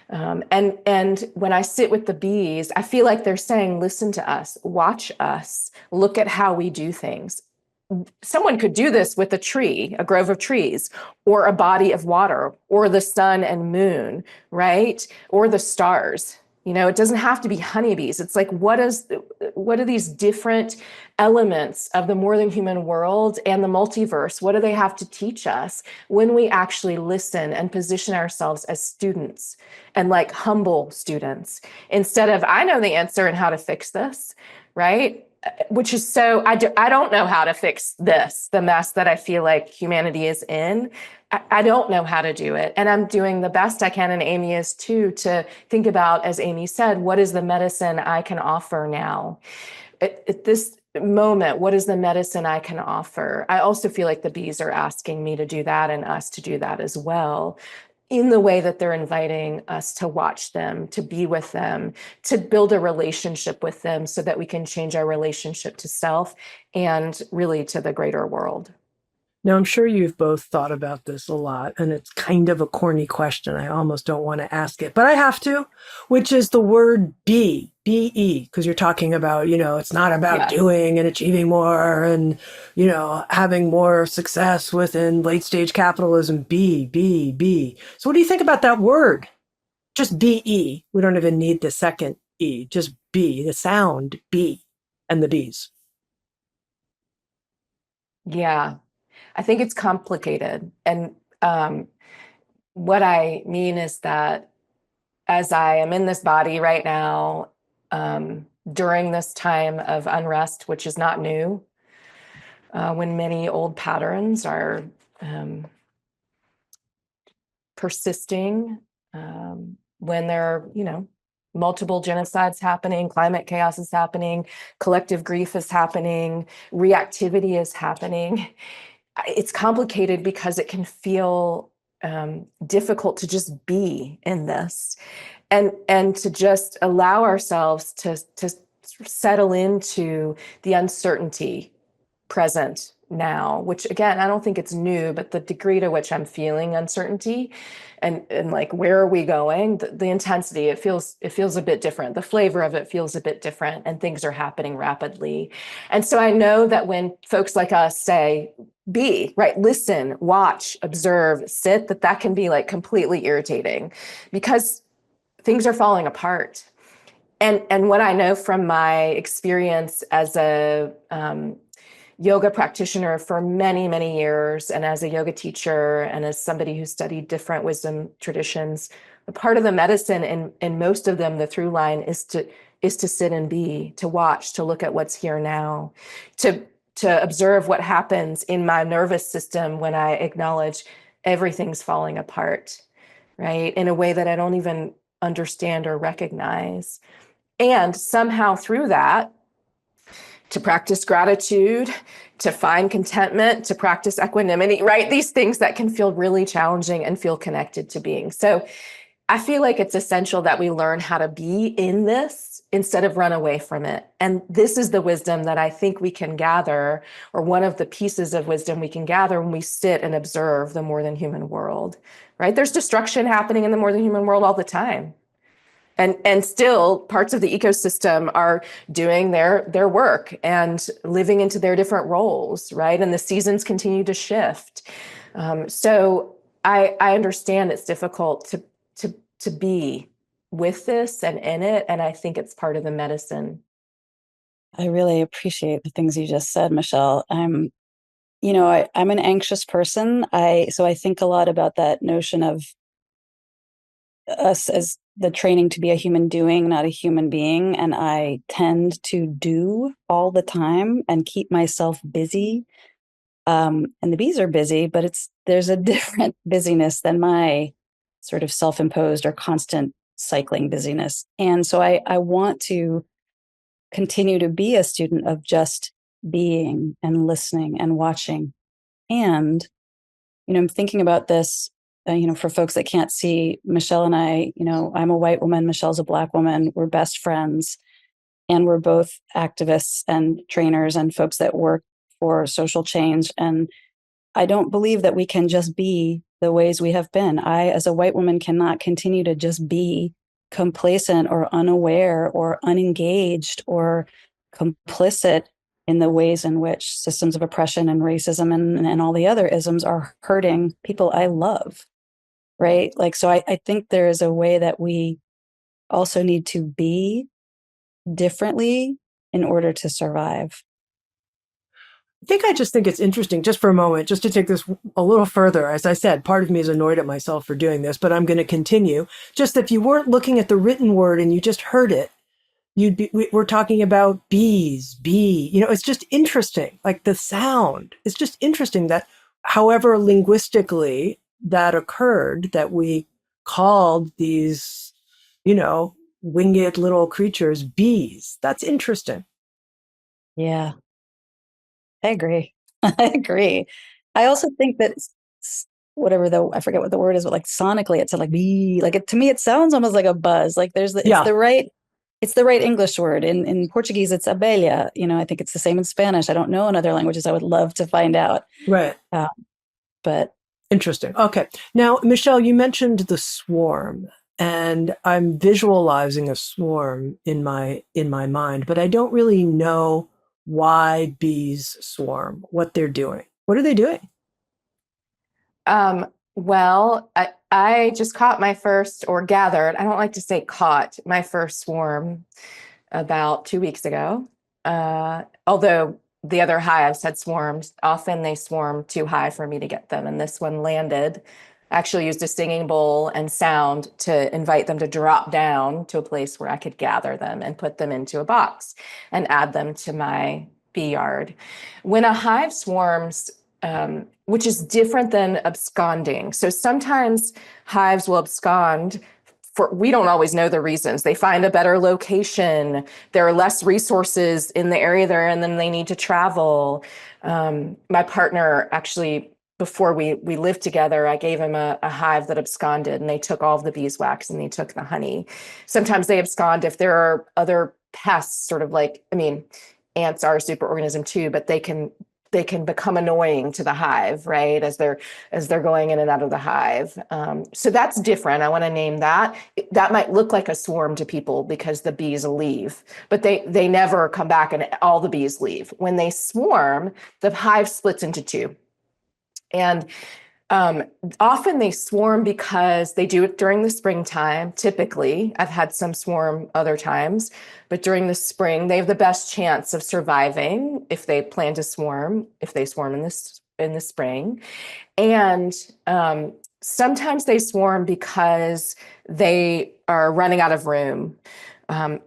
And when I sit with the bees, I feel like they're saying, listen to us, watch us, look at how we do things. Someone could do this with a tree, a grove of trees, or a body of water, or the sun and moon, right? Or the stars. It doesn't have to be honeybees. It's like, what are these different elements of the more than human world and the multiverse? What do they have to teach us when we actually listen and position ourselves as students, and like humble students, instead of, I know the answer and how to fix this, right? Which is so, I don't know how to fix this, the mess that I feel like humanity is in. I don't know how to do it. And I'm doing the best I can, and Amy is too, to think about, as Amy said, what is the medicine I can offer now? At this moment, what is the medicine I can offer? I also feel like the bees are asking me to do that, and us to do that as well, in the way that they're inviting us to watch them, to be with them, to build a relationship with them, so that we can change our relationship to self and really to the greater world. Now, I'm sure you've both thought about this a lot, and it's kind of a corny question. I almost don't want to ask it, but I have to, which is the word be, B-E, because you're talking about, it's not about doing and achieving more and, having more success within late stage capitalism. Be. So what do you think about that word? Just B-E. We don't even need the second E, just be, the sound B, and the bees. Yeah. I think it's complicated. And what I mean is that as I am in this body right now, during this time of unrest, which is not new, when many old patterns are persisting, when there are, multiple genocides happening, climate chaos is happening, collective grief is happening, reactivity is happening. It's complicated because it can feel difficult to just be in this, and to just allow ourselves to settle into the uncertainty present now, which again, I don't think it's new, but the degree to which I'm feeling uncertainty and like, where are we going? The intensity, it feels a bit different. The flavor of it feels a bit different, and things are happening rapidly. And so I know that when folks like us say, be, right, listen, watch, observe, sit, that can be like completely irritating because things are falling apart. And what I know from my experience as a yoga practitioner for many, many years, and as a yoga teacher, and as somebody who studied different wisdom traditions, a part of the medicine in most of them, the through line is to sit and be, to watch, to look at what's here now, to observe what happens in my nervous system when I acknowledge everything's falling apart, right? In a way that I don't even understand or recognize. And somehow through that, to practice gratitude, to find contentment, to practice equanimity, right? These things that can feel really challenging and feel connected to being. So I feel like it's essential that we learn how to be in this instead of run away from it. And this is the wisdom that I think we can gather, or one of the pieces of wisdom we can gather when we sit and observe the more than human world, right? There's destruction happening in the more than human world all the time. And still parts of the ecosystem are doing their work and living into their different roles, right? And the seasons continue to shift. So I understand it's difficult to be with this and in it, and I think it's part of the medicine. I really appreciate the things you just said, Michelle. I'm an anxious person. So I think a lot about that notion of us as the training to be a human doing, not a human being. And I tend to do all the time and keep myself busy. And the bees are busy, but there's a different busyness than my sort of self-imposed or constant cycling busyness. And so I want to continue to be a student of just being and listening and watching. And, I'm thinking about this, for folks that can't see, Michelle and I, I'm a white woman, Michelle's a Black woman, we're best friends, and we're both activists and trainers and folks that work for social change. And I don't believe that we can just be the ways we have been. I, as a white woman, cannot continue to just be complacent or unaware or unengaged or complicit in the ways in which systems of oppression and racism and all the other isms are hurting people I love, right? Like, so I think there is a way that we also need to be differently in order to survive. I just think it's interesting, just for a moment, just to take this a little further. As I said, part of me is annoyed at myself for doing this, but I'm going to continue. Just if you weren't looking at the written word and you just heard it, we're talking about bees, bee. It's just interesting. Like the sound, it's just interesting that however linguistically that occurred, that we called these, winged little creatures bees. That's interesting. Yeah, I agree. I agree. I also think that I forget what the word is, but like sonically, it's like bee. Like to me, it sounds almost like a buzz. Like it's the right English word. In Portuguese, it's abelha. I think it's the same in Spanish. I don't know in other languages. I would love to find out. Right. But interesting. Okay. Now, Michelle, you mentioned the swarm, and I'm visualizing a swarm in my mind, but I don't really know why bees swarm, what they're doing. What are they doing? Well, I just caught my first, or gathered, I don't like to say caught, my first swarm about 2 weeks ago. Although the other hives had swarmed, often they swarm too high for me to get them. And this one landed, actually used a singing bowl and sound to invite them to drop down to a place where I could gather them and put them into a box and add them to my bee yard. When a hive swarms, which is different than absconding. So sometimes hives will abscond we don't always know the reasons. They find a better location. There are less resources in the area they're in, then they need to travel. My partner actually, before we lived together, I gave him a hive that absconded, and they took all of the beeswax and they took the honey. Sometimes they abscond if there are other pests, sort of like, ants are a superorganism too, but they can they can become annoying to the hive, right? As they're going in and out of the hive. So that's different. I want to name that. That might look like a swarm to people because the bees leave, but they never come back and all the bees leave. When they swarm, the hive splits into two. And often they swarm because they do it during the springtime. Typically, I've had some swarm other times, but during the spring, they have the best chance of surviving if they plan to swarm, if they swarm in the spring. And sometimes they swarm because they are running out of room.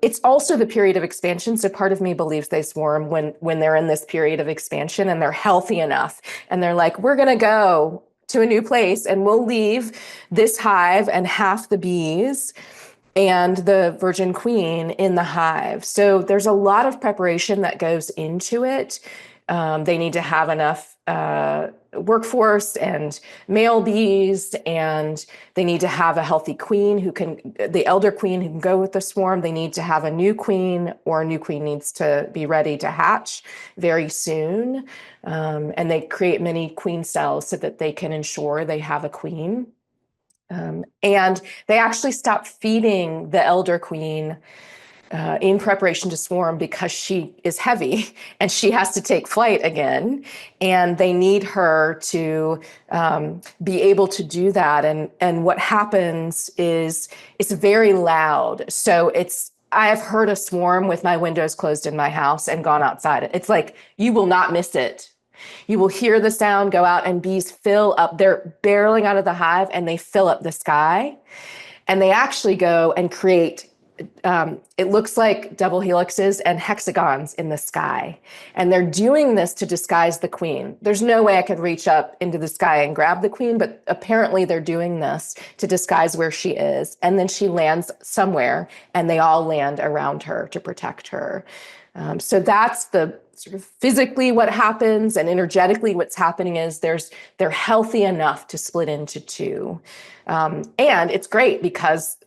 It's also the period of expansion. So part of me believes they swarm when they're in this period of expansion and they're healthy enough. And they're like, we're going to go to a new place and we'll leave this hive and half the bees and the virgin queen in the hive. So there's a lot of preparation that goes into it. They need to have enough workforce and male bees, and they need to have a healthy queen the elder queen who can go with the swarm. They need to have a new queen, or a new queen needs to be ready to hatch very soon. And they create many queen cells so that they can ensure they have a queen. And they actually stop feeding the elder queen in preparation to swarm because she is heavy and she has to take flight again. And they need her to be able to do that. And what happens is it's very loud. So I've heard a swarm with my windows closed in my house and gone outside. It's like, you will not miss it. You will hear the sound go out and bees fill up. They're barreling out of the hive and they fill up the sky. And they actually go and create it looks like double helixes and hexagons in the sky. And they're doing this to disguise the queen. There's no way I could reach up into the sky and grab the queen, but apparently they're doing this to disguise where she is. And then she lands somewhere and they all land around her to protect her. So that's the sort of physically what happens, and energetically what's happening is they're healthy enough to split into two. And it's great because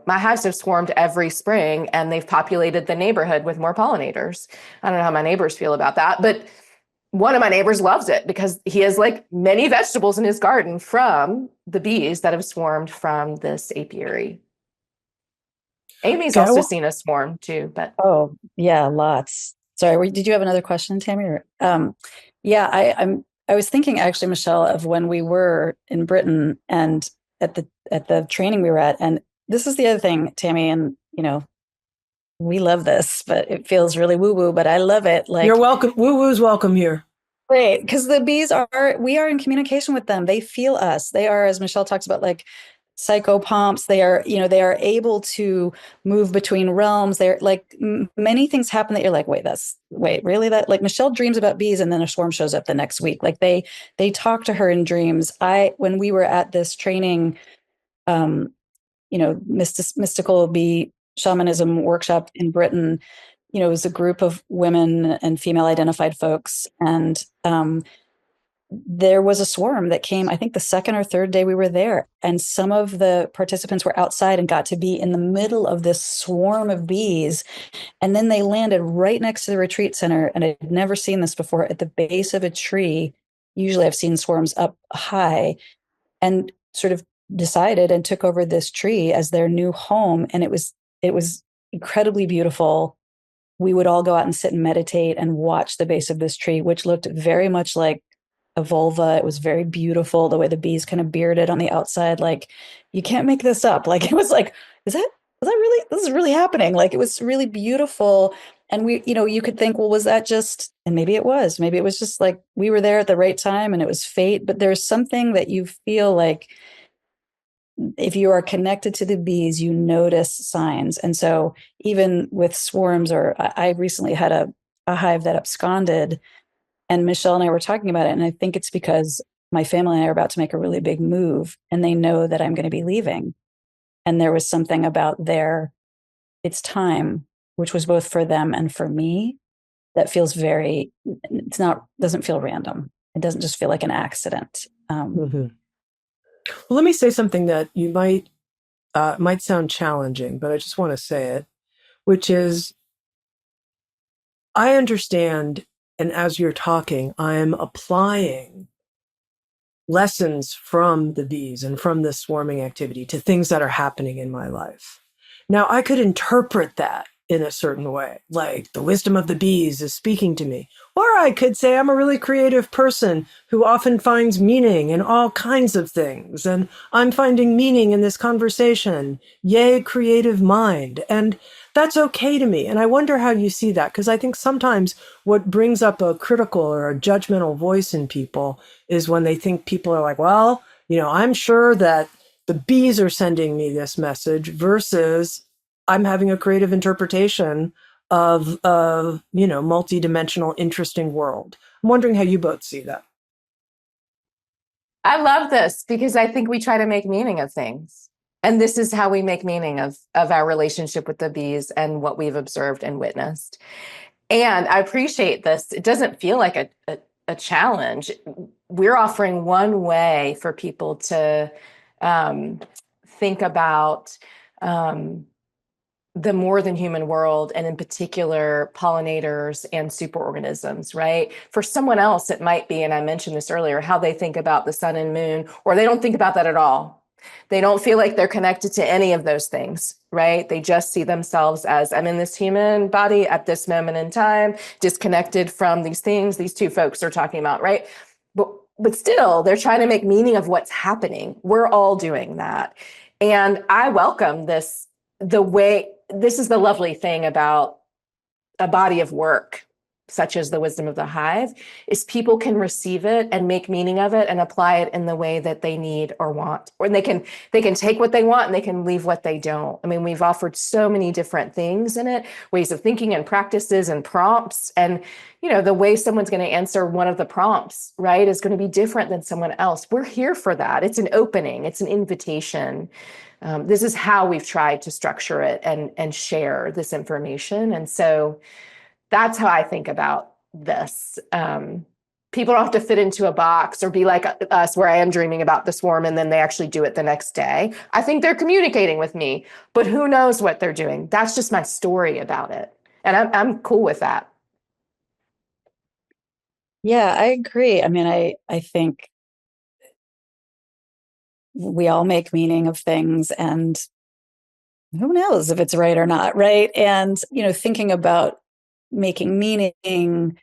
my hives have swarmed every spring and they've populated the neighborhood with more pollinators. I don't know how my neighbors feel about that, but one of my neighbors loves it because he has like many vegetables in his garden from the bees that have swarmed from this apiary. Amy's also seen a swarm too, but. Oh, yeah, lots. Sorry, did you have another question, Tami? Yeah, I was thinking actually, Michelle, of when we were in Britain and at the training we were at, and this is the other thing, Tami, and we love this, but it feels really woo-woo, but I love it. Like, you're welcome. Woo-woo's welcome here. Great, because the bees we are in communication with them. They feel us. They are, as Michelle talks about, like psychopomps. They are, they are able to move between realms. They're like many things happen that you're like, wait, really? That, like, Michelle dreams about bees and then a swarm shows up the next week. Like they talk to her in dreams. When we were at this training, mystical bee shamanism workshop in Britain, it was a group of women and female identified folks. And there was a swarm that came, I think the second or third day we were there. And some of the participants were outside and got to be in the middle of this swarm of bees. And then they landed right next to the retreat center. And I'd never seen this before, at the base of a tree. Usually I've seen swarms up high, and sort of decided and took over this tree as their new home. And it was incredibly beautiful. We would all go out and sit and meditate and watch the base of this tree, which looked very much like a vulva. It was very beautiful, the way the bees kind of bearded on the outside. Like, you can't make this up. Like, it was like, is that really, this is really happening? Like, it was really beautiful. And we, you could think, well, was that just, and maybe it was just like we were there at the right time and it was fate. But there's something that you feel like, if you are connected to the bees, you notice signs. And so even with swarms, or I recently had a hive that absconded, and Michelle and I were talking about it. And I think it's because my family and I are about to make a really big move, and they know that I'm going to be leaving. And there was something about it's time, which was both for them and for me, that feels doesn't feel random. It doesn't just feel like an accident. Mm-hmm. Well, let me say something that you might sound challenging, but I just want to say it, which is, I understand And as you're talking, I'm applying lessons from the bees and from this swarming activity to things that are happening in my life. Now, I could interpret that in a certain way, like the wisdom of the bees is speaking to me. Or I could say I'm a really creative person who often finds meaning in all kinds of things. And I'm finding meaning in this conversation. Yay, creative mind. And that's okay to me. And I wonder how you see that, because I think sometimes what brings up a critical or a judgmental voice in people is when they think people are like, well, I'm sure that the bees are sending me this message versus I'm having a creative interpretation of a, multidimensional, interesting world. I'm wondering how you both see that. I love this because I think we try to make meaning of things. And this is how we make meaning of our relationship with the bees and what we've observed and witnessed. And I appreciate this. It doesn't feel like a challenge. We're offering one way for people to think about the more than human world, and in particular, pollinators and superorganisms, right? For someone else, it might be, and I mentioned this earlier, how they think about the sun and moon, or they don't think about that at all. They don't feel like they're connected to any of those things, right? They just see themselves as, I'm in this human body at this moment in time, disconnected from these things these two folks are talking about, right? But still, they're trying to make meaning of what's happening. We're all doing that. And I welcome this, this is the lovely thing about a body of work such as the wisdom of the hive, is people can receive it and make meaning of it and apply it in the way that they need or want, or they can take what they want and they can leave what they don't. I mean, we've offered so many different things in it, ways of thinking and practices and prompts. And, the way someone's going to answer one of the prompts, right, is going to be different than someone else. We're here for that. It's an opening. It's an invitation. This is how we've tried to structure it and share this information. And so that's how I think about this. People don't have to fit into a box or be like us, where I am dreaming about the swarm and then they actually do it the next day. I think they're communicating with me, but who knows what they're doing? That's just my story about it. And I'm cool with that. Yeah, I agree. I mean, I think we all make meaning of things, and who knows if it's right or not, right? And, thinking about making meaning,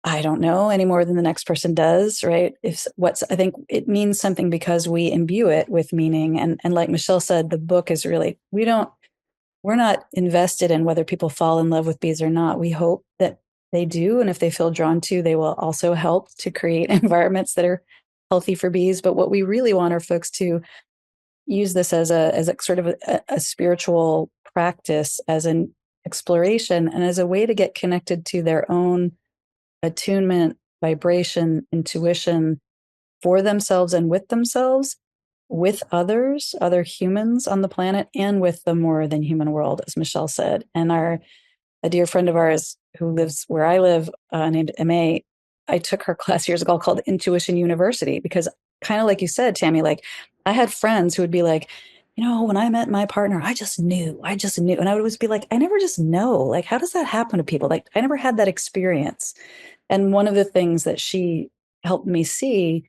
I don't know any more than the next person does, right? I think it means something because we imbue it with meaning. And like Michelle said, the book is really, we're not invested in whether people fall in love with bees or not. We hope that they do. And if they feel drawn to, they will also help to create environments that are healthy for bees. But what we really want are folks to use this as a sort of a spiritual practice, as an exploration, and as a way to get connected to their own attunement, vibration, intuition for themselves and with themselves, with others, other humans on the planet, and with the more than human world, as Michelle said. And a dear friend of ours who lives where I live, named M.A., I took her class years ago called Intuition University, because kind of like you said, Tami, like I had friends who would be like, when I met my partner, I just knew. And I would always be like, I never just know. Like, how does that happen to people? Like, I never had that experience. And one of the things that she helped me see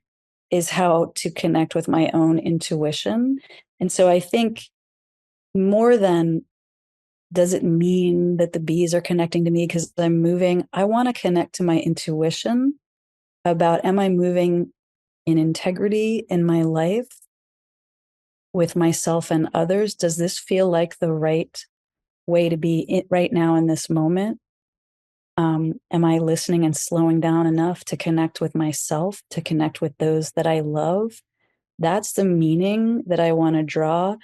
is how to connect with my own intuition. And so I think, more than does it mean that the bees are connecting to me because I'm moving, I want to connect to my intuition about, am I moving in integrity in my life with myself and others? Does this feel like the right way to be right now in this moment? Am I listening and slowing down enough to connect with myself, to connect with those that I love? That's the meaning that I want to draw.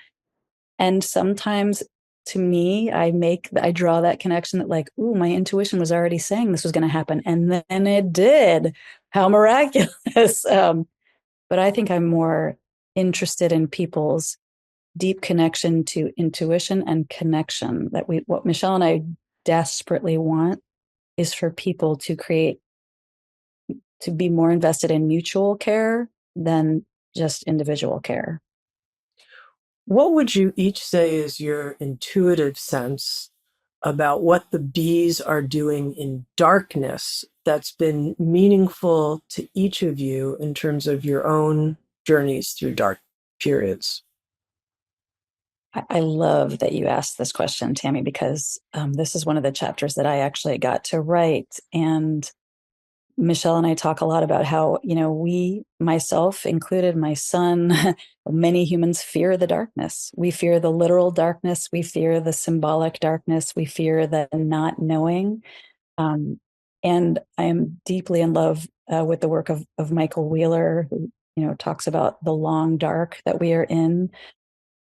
And sometimes, to me, I draw that connection that, like, ooh, my intuition was already saying this was going to happen. And then it did. How miraculous. But I think I'm more interested in people's deep connection to intuition and connection. What Michelle and I desperately want is for people to be more invested in mutual care than just individual care. What would you each say is your intuitive sense about what the bees are doing in darkness that's been meaningful to each of you in terms of your own journeys through dark periods? I love that you asked this question, Tami, because this is one of the chapters that I actually got to write. And Michelle and I talk a lot about how, we, myself included, my son, many humans fear the darkness. We fear the literal darkness. We fear the symbolic darkness. We fear the not knowing. And I am deeply in love with the work of Michael Wheeler, who, talks about the long dark that we are in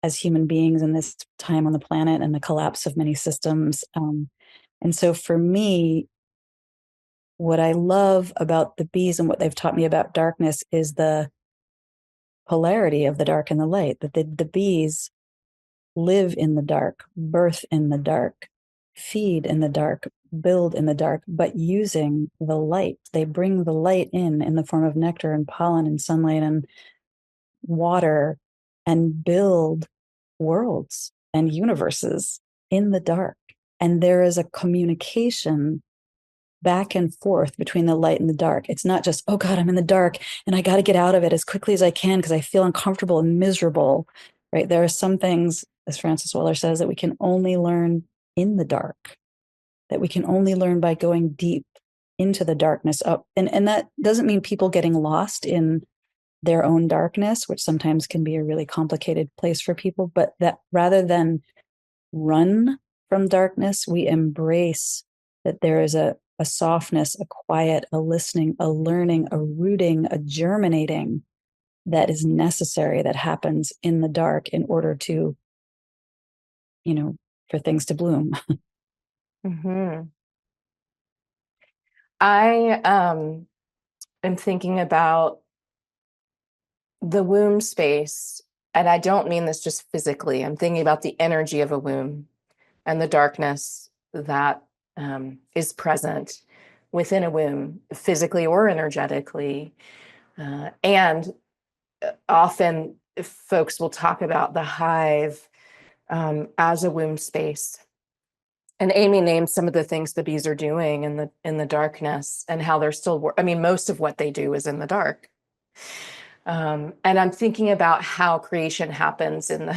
as human beings in this time on the planet and the collapse of many systems. And so for me, what I love about the bees and what they've taught me about darkness is the polarity of the dark and the light, that the bees live in the dark, birth in the dark, feed in the dark, build in the dark, but using the light. They bring the light in the form of nectar and pollen and sunlight and water, and build worlds and universes in the dark. And there is a communication back and forth between the light and the dark. It's not just, oh God, I'm in the dark and I got to get out of it as quickly as I can because I feel uncomfortable and miserable, right? There are some things, as Francis Weller says, that we can only learn in the dark, that we can only learn by going deep into the darkness up. And that doesn't mean people getting lost in their own darkness, which sometimes can be a really complicated place for people, but that rather than run from darkness, we embrace that there is a softness, a quiet, a listening, a learning, a rooting, a germinating that is necessary, that happens in the dark in order to, for things to bloom. Mm-hmm. I am thinking about the womb space, and I don't mean this just physically. I'm thinking about the energy of a womb and the darkness that is present within a womb, physically or energetically. And often folks will talk about the hive as a womb space. And Amy named some of the things the bees are doing in the darkness and how they're still. Most of what they do is in the dark. And I'm thinking about how creation happens in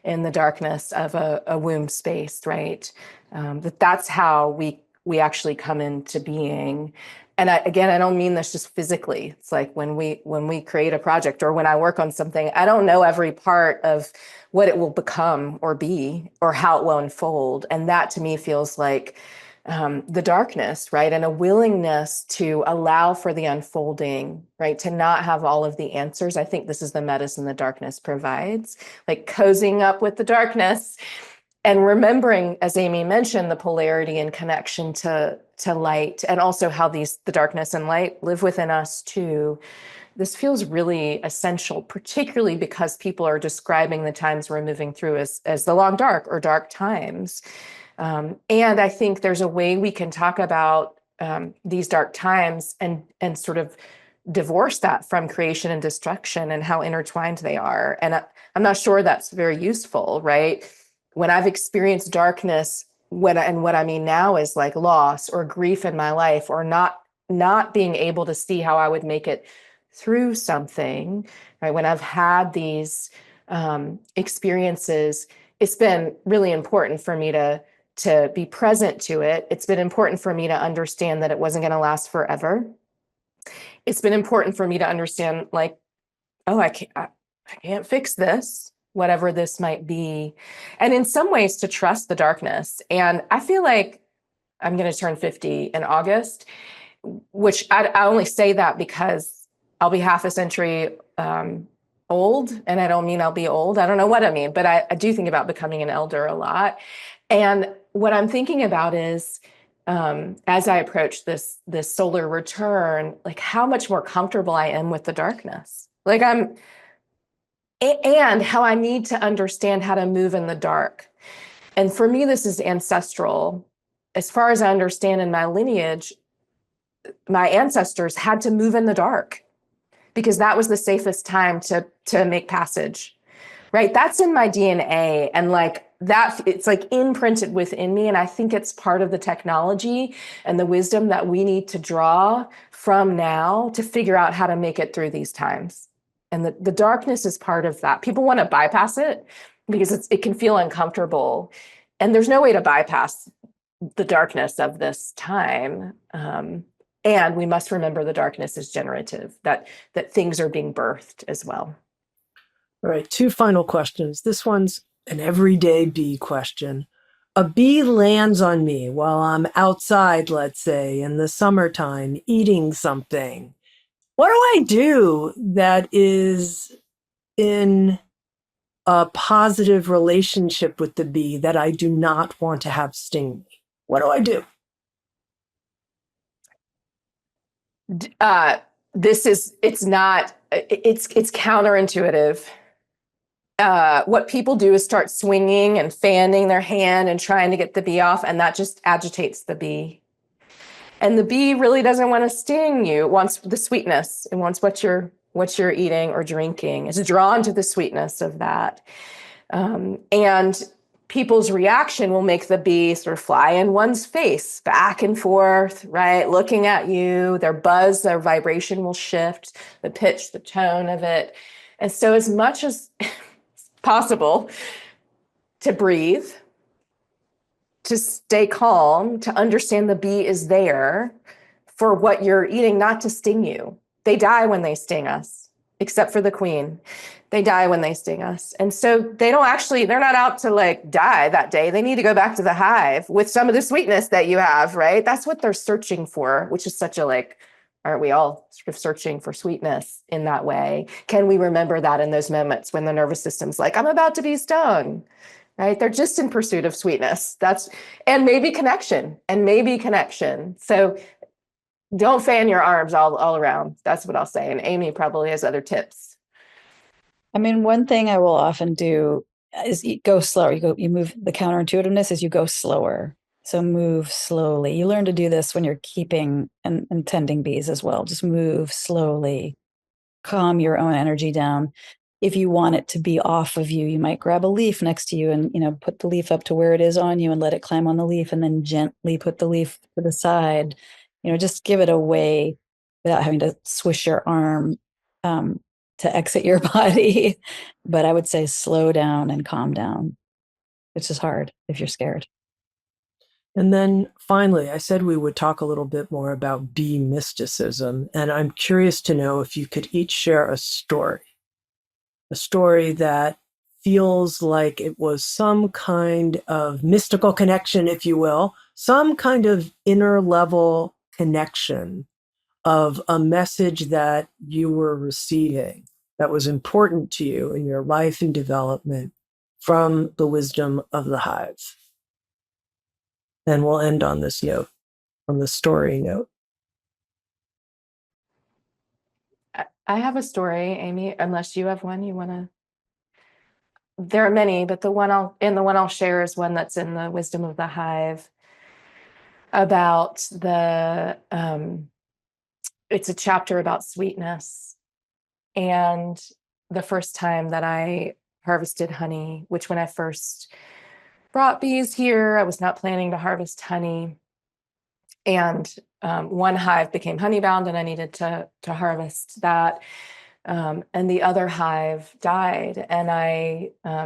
the darkness of a womb space, right? That's how we actually come into being. And I don't mean this just physically. It's like when we create a project or when I work on something, I don't know every part of what it will become or be or how it will unfold. And that to me feels like the darkness, right? And a willingness to allow for the unfolding, right? To not have all of the answers. I think this is the medicine the darkness provides, like cozying up with the darkness and remembering, as Amy mentioned, the polarity and connection to light, and also how the darkness and light live within us too. This feels really essential, particularly because people are describing the times we're moving through as the long dark or dark times. And I think there's a way we can talk about these dark times and sort of divorce that from creation and destruction and how intertwined they are. And I'm not sure that's very useful, right? When I've experienced darkness, what I mean now is like loss or grief in my life, or not being able to see how I would make it through something, right? When I've had these experiences, it's been really important for me to be present to it. It's been important for me to understand that it wasn't going to last forever. It's been important for me to understand, like, oh, I can't fix this, whatever this might be. And in some ways to trust the darkness. And I feel like I'm going to turn 50 in August, which I only say that because I'll be half a century old. And I don't mean I'll be old. I don't know what I mean, but I do think about becoming an elder a lot. And what I'm thinking about is, as I approach this solar return, like how much more comfortable I am with the darkness. Like and how I need to understand how to move in the dark. And for me, this is ancestral. As far as I understand in my lineage, my ancestors had to move in the dark because that was the safest time to make passage, right? That's in my DNA. And like, that it's like imprinted within me. And I think it's part of the technology and the wisdom that we need to draw from now to figure out how to make it through these times. And the darkness is part of that. People want to bypass it because it can feel uncomfortable. And there's no way to bypass the darkness of this time. And we must remember the darkness is generative, that things are being birthed as well. All right, 2 final questions. This one's an everyday bee question. A bee lands on me while I'm outside, let's say, in the summertime, eating something. What do I do that is in a positive relationship with the bee that I do not want to have sting me? What do I do? It's counterintuitive. What people do is start swinging and fanning their hand and trying to get the bee off, and that just agitates the bee. And the bee really doesn't want to sting you. It wants the sweetness. It wants what you're eating or drinking. It's drawn to the sweetness of that. And people's reaction will make the bee sort of fly in one's face, back and forth, right? Looking at you, their buzz, their vibration will shift, the pitch, the tone of it. And so as much as possible to breathe, to stay calm, to understand the bee is there for what you're eating, not to sting you. They die when they sting us, except for the queen. They die when they sting us. And so they're not out to like die that day. They need to go back to the hive with some of the sweetness that you have, right? That's what they're searching for, which is such a aren't we all sort of searching for sweetness in that way? Can we remember that in those moments when the nervous system's like, I'm about to be stung, right? They're just in pursuit of sweetness. And maybe connection. So don't fan your arms all around. That's what I'll say. And Amy probably has other tips. I mean, one thing I will often do is go slower. You move, the counterintuitiveness is you go slower. So move slowly. You learn to do this when you're keeping and tending bees as well. Just move slowly, calm your own energy down. If you want it to be off of you, you might grab a leaf next to you and, put the leaf up to where it is on you and let it climb on the leaf, and then gently put the leaf to the side. Just give it away without having to swish your arm to exit your body. But I would say slow down and calm down, which is hard if you're scared. And then finally, I said we would talk a little bit more about bee mysticism. And I'm curious to know if you could each share a story that feels like it was some kind of mystical connection, if you will, some kind of inner level connection of a message that you were receiving that was important to you in your life and development from the wisdom of the hive. And we'll end on this note, on the story note. I have a story, Amy, unless you have one you want to. There are many, but the one I'll share is one that's in the wisdom of the hive about it's a chapter about sweetness. And the first time that I harvested honey, which when I first brought bees here, I was not planning to harvest honey. And one hive became honeybound and I needed to harvest that. And the other hive died. And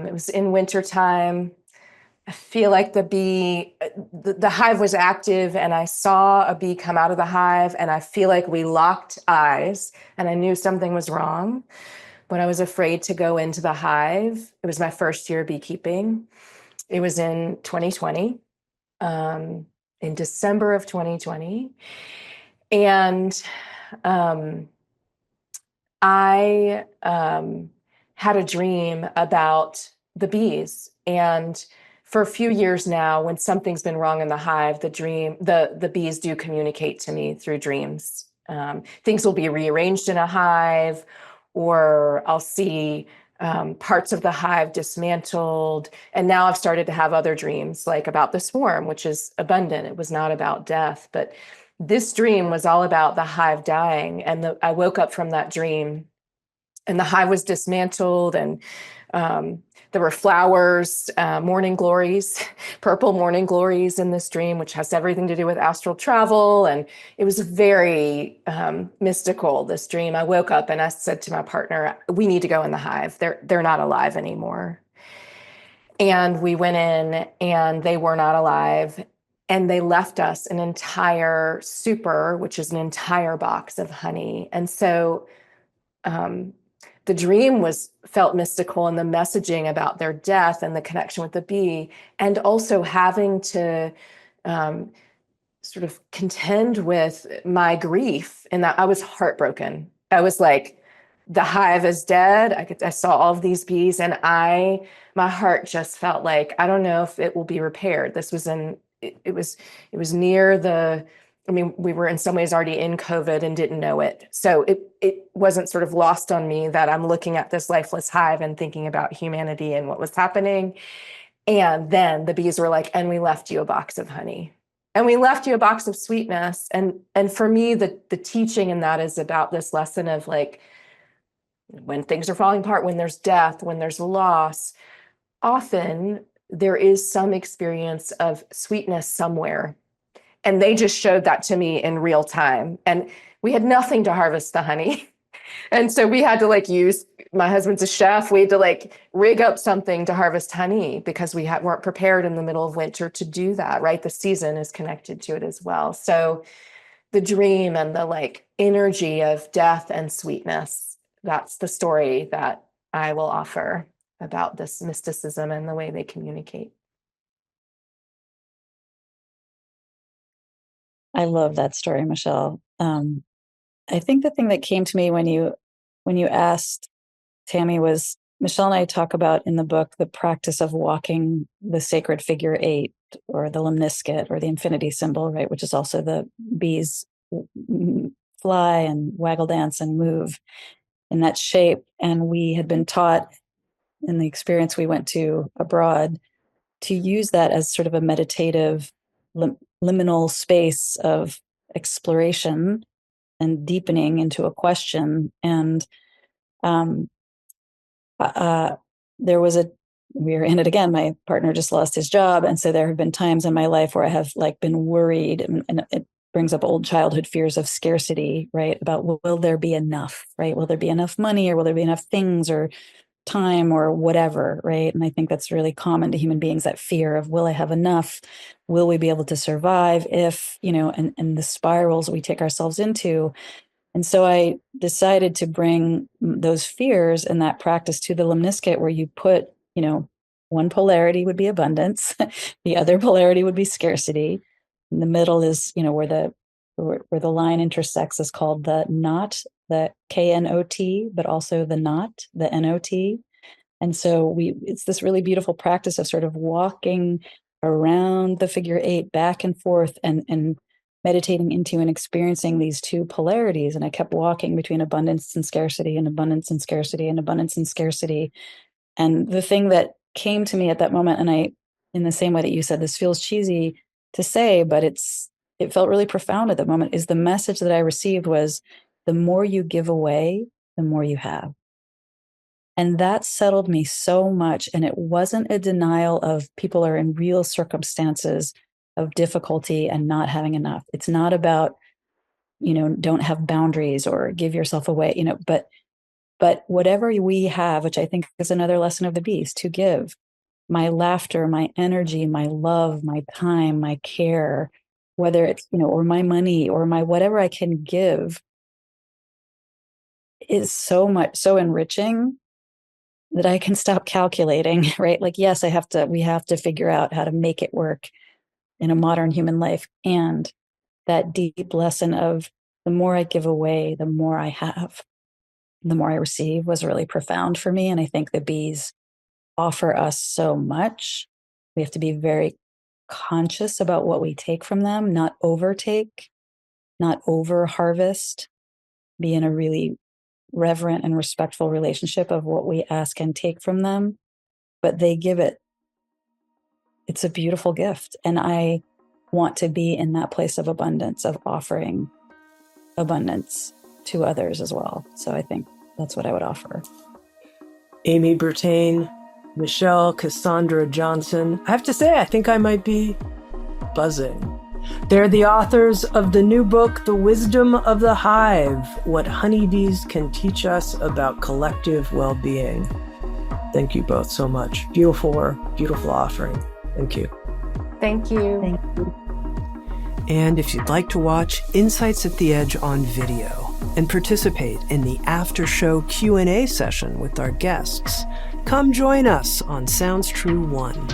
it was in wintertime. I feel like the hive was active and I saw a bee come out of the hive and I feel like we locked eyes and I knew something was wrong, but I was afraid to go into the hive. It was my first year beekeeping. It was in 2020, in December of 2020. And I had a dream about the bees. And for a few years now, when something's been wrong in the hive, the bees do communicate to me through dreams. Things will be rearranged in a hive, or I'll see parts of the hive dismantled. And now I've started to have other dreams, like about the swarm, which is abundant. It was not about death, but this dream was all about the hive dying. And I woke up from that dream And the hive was dismantled, and there were flowers, morning glories, purple morning glories in this dream, which has everything to do with astral travel. And it was very mystical, this dream. I woke up and I said to my partner, we need to go in the hive. They're not alive anymore. And we went in and they were not alive. And they left us an entire super, which is an entire box of honey. And so the dream felt mystical, and the messaging about their death and the connection with the bee, and also having to sort of contend with my grief, and that I was heartbroken. I was like, the hive is dead. I saw all of these bees, and my heart just felt like, I don't know if it will be repaired. This was it was near we were in some ways already in COVID and didn't know it. So it wasn't sort of lost on me that I'm looking at this lifeless hive and thinking about humanity and what was happening. And then the bees were like, and we left you a box of honey. And we left you a box of sweetness. And for me, the teaching in that is about this lesson of like, when things are falling apart, when there's death, when there's loss, often there is some experience of sweetness somewhere. And they just showed that to me in real time. And we had nothing to harvest the honey. And so we had to use, my husband's a chef, we had to rig up something to harvest honey because we weren't prepared in the middle of winter to do that, right? The season is connected to it as well. So the dream and the energy of death and sweetness, that's the story that I will offer about this mysticism and the way they communicate. I love that story, Michelle. I think the thing that came to me when you asked, Tami, was Michelle and I talk about in the book the practice of walking the sacred figure 8, or the lemniscate, or the infinity symbol, right, which is also the bees fly and waggle dance and move in that shape. And we had been taught in the experience we went to abroad to use that as sort of a meditative liminal space of exploration and deepening into a question. And we were in it again. My partner just lost his job. And so there have been times in my life where I have been worried, and it brings up old childhood fears of scarcity, right? About will there be enough, right? Will there be enough money, or will there be enough things or time or whatever, right? And I think that's really common to human beings, that fear of, will I have enough? Will we be able to survive if, and the spirals we take ourselves into. And so I decided to bring those fears and that practice to the lemniscate, where you put, one polarity would be abundance, the other polarity would be scarcity. In the middle is, where the line intersects is called the knot, the KNOT, but also the knot, the NOT. And so it's this really beautiful practice of sort of walking around the figure 8 back and forth and meditating into and experiencing these two polarities. And I kept walking between abundance and scarcity, and abundance and scarcity, and abundance and scarcity. And the thing that came to me at that moment, and in the same way that you said, this feels cheesy to say, but it felt really profound at that moment, is the message that I received was, the more you give away, the more you have. And that settled me so much. And it wasn't a denial of people are in real circumstances of difficulty and not having enough. It's not about, don't have boundaries or give yourself away, but whatever we have, which I think is another lesson of the beast, to give my laughter, my energy, my love, my time, my care, whether it's, or my money or my whatever I can give, is so enriching that I can stop calculating, right? Yes, we have to figure out how to make it work in a modern human life. And that deep lesson of, the more I give away, the more I have, the more I receive, was really profound for me. And I think the bees offer us so much. We have to be very conscious about what we take from them, not overtake, not over harvest, be in a really reverent and respectful relationship of what we ask and take from them. But they give it. It's a beautiful gift. And I want to be in that place of abundance, of offering abundance to others as well. So I think That's what I would offer. Amy Burtaine, Michelle Cassandra Johnson. I have to say, I think I might be buzzing. They're the authors of the new book, The Wisdom of the Hive, What Honeybees Can Teach Us About Collective Well-Being. Thank you both so much. Beautiful work, beautiful offering. Thank you. Thank you. Thank you. And if you'd like to watch Insights at the Edge on video and participate in the after-show Q&A session with our guests, come join us on Sounds True 1,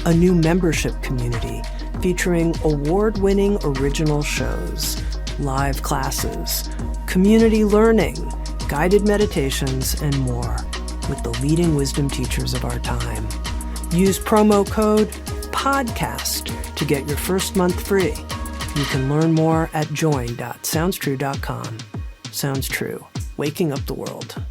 a new membership community featuring award-winning original shows, live classes, community learning, guided meditations, and more with the leading wisdom teachers of our time. Use promo code PODCAST to get your first month free. You can learn more at join.soundstrue.com. Sounds True, waking up the world.